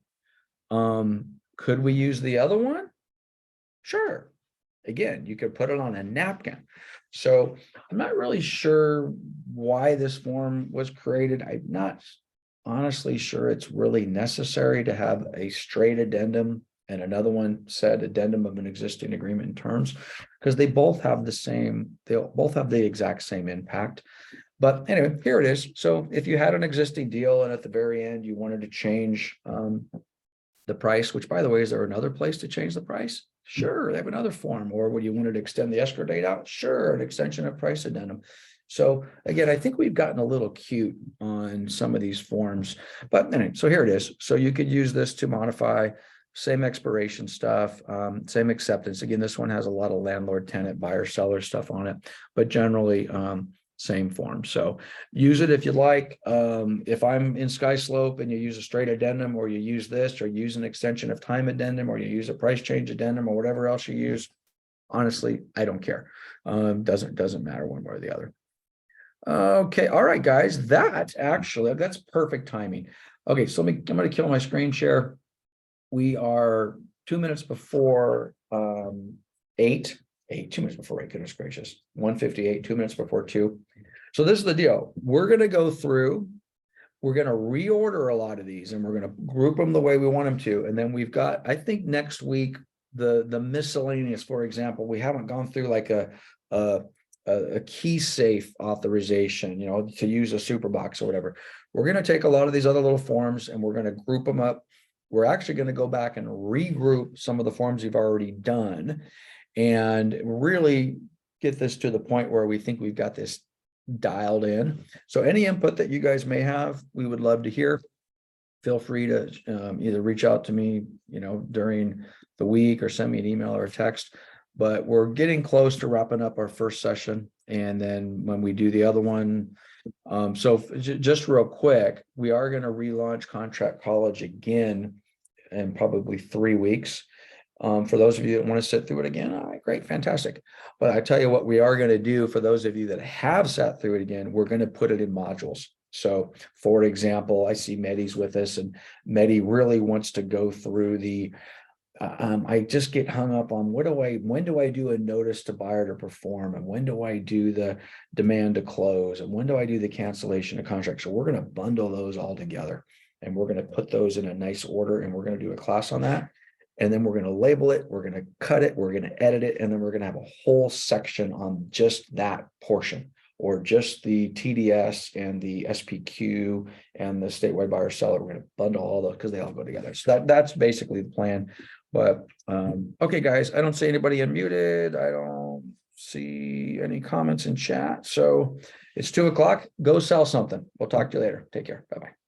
Speaker 1: Could we use the other one? Sure. Again, you could put it on a napkin. So I'm not really sure why this form was created. I'm not honestly sure it's really necessary to have a straight addendum and another one said addendum of an existing agreement in terms, because they both have the exact same impact. But anyway, here it is. So if you had an existing deal and at the very end you wanted to change the price, which by the way, is there another place to change the price? Sure, they have another form. Or would you wanted to extend the escrow date out? Sure, an extension of price addendum. So again, I think we've gotten a little cute on some of these forms, but anyway, so here it is. So you could use this to modify same expiration stuff, same acceptance. Again, this one has a lot of landlord, tenant, buyer, seller stuff on it, but generally same form. So use it if you like. If I'm in Sky Slope and you use a straight addendum, or you use this, or use an extension of time addendum, or you use a price change addendum, or whatever else you use, honestly, I don't care. Doesn't matter one way or the other. Okay, all right, guys, that's perfect timing. Okay, so I'm going to kill my screen share. We are 2 minutes before 8, 2 minutes before 8, goodness gracious, 1:58, 2 minutes before 2. So this is the deal. We're going to go through, we're going to reorder a lot of these, and we're going to group them the way we want them to. And then we've got, I think next week, the miscellaneous, for example, we haven't gone through like a key safe authorization, to use a super box or whatever. We're going to take a lot of these other little forms and we're going to group them up. We're actually going to go back and regroup some of the forms you've already done and really get this to the point where we think we've got this dialed in. So any input that you guys may have, we would love to hear. Feel free to either reach out to me, during the week, or send me an email or a text. But we're getting close to wrapping up our first session. And then when we do the other one, just real quick, we are going to relaunch Contract College again in probably 3 weeks. For those of you that want to sit through it again, all right, great, fantastic. But I tell you what we are going to do for those of you that have sat through it again, we're going to put it in modules. So for example, I see Mehdi's with us, and Mehdi really wants to go through the I just get hung up on when do I do a notice to buyer to perform, and when do I do the demand to close, and when do I do the cancellation of contract? So we're going to bundle those all together, and we're going to put those in a nice order, and we're going to do a class on that. And then we're going to label it, we're going to cut it, we're going to edit it, and then we're going to have a whole section on just that portion, or just the TDS and the SPQ and the statewide buyer seller. We're going to bundle all those because they all go together. So that's basically the plan. But okay, guys, I don't see anybody unmuted. I don't see any comments in chat. So it's 2:00. Go sell something. We'll talk to you later. Take care. Bye-bye.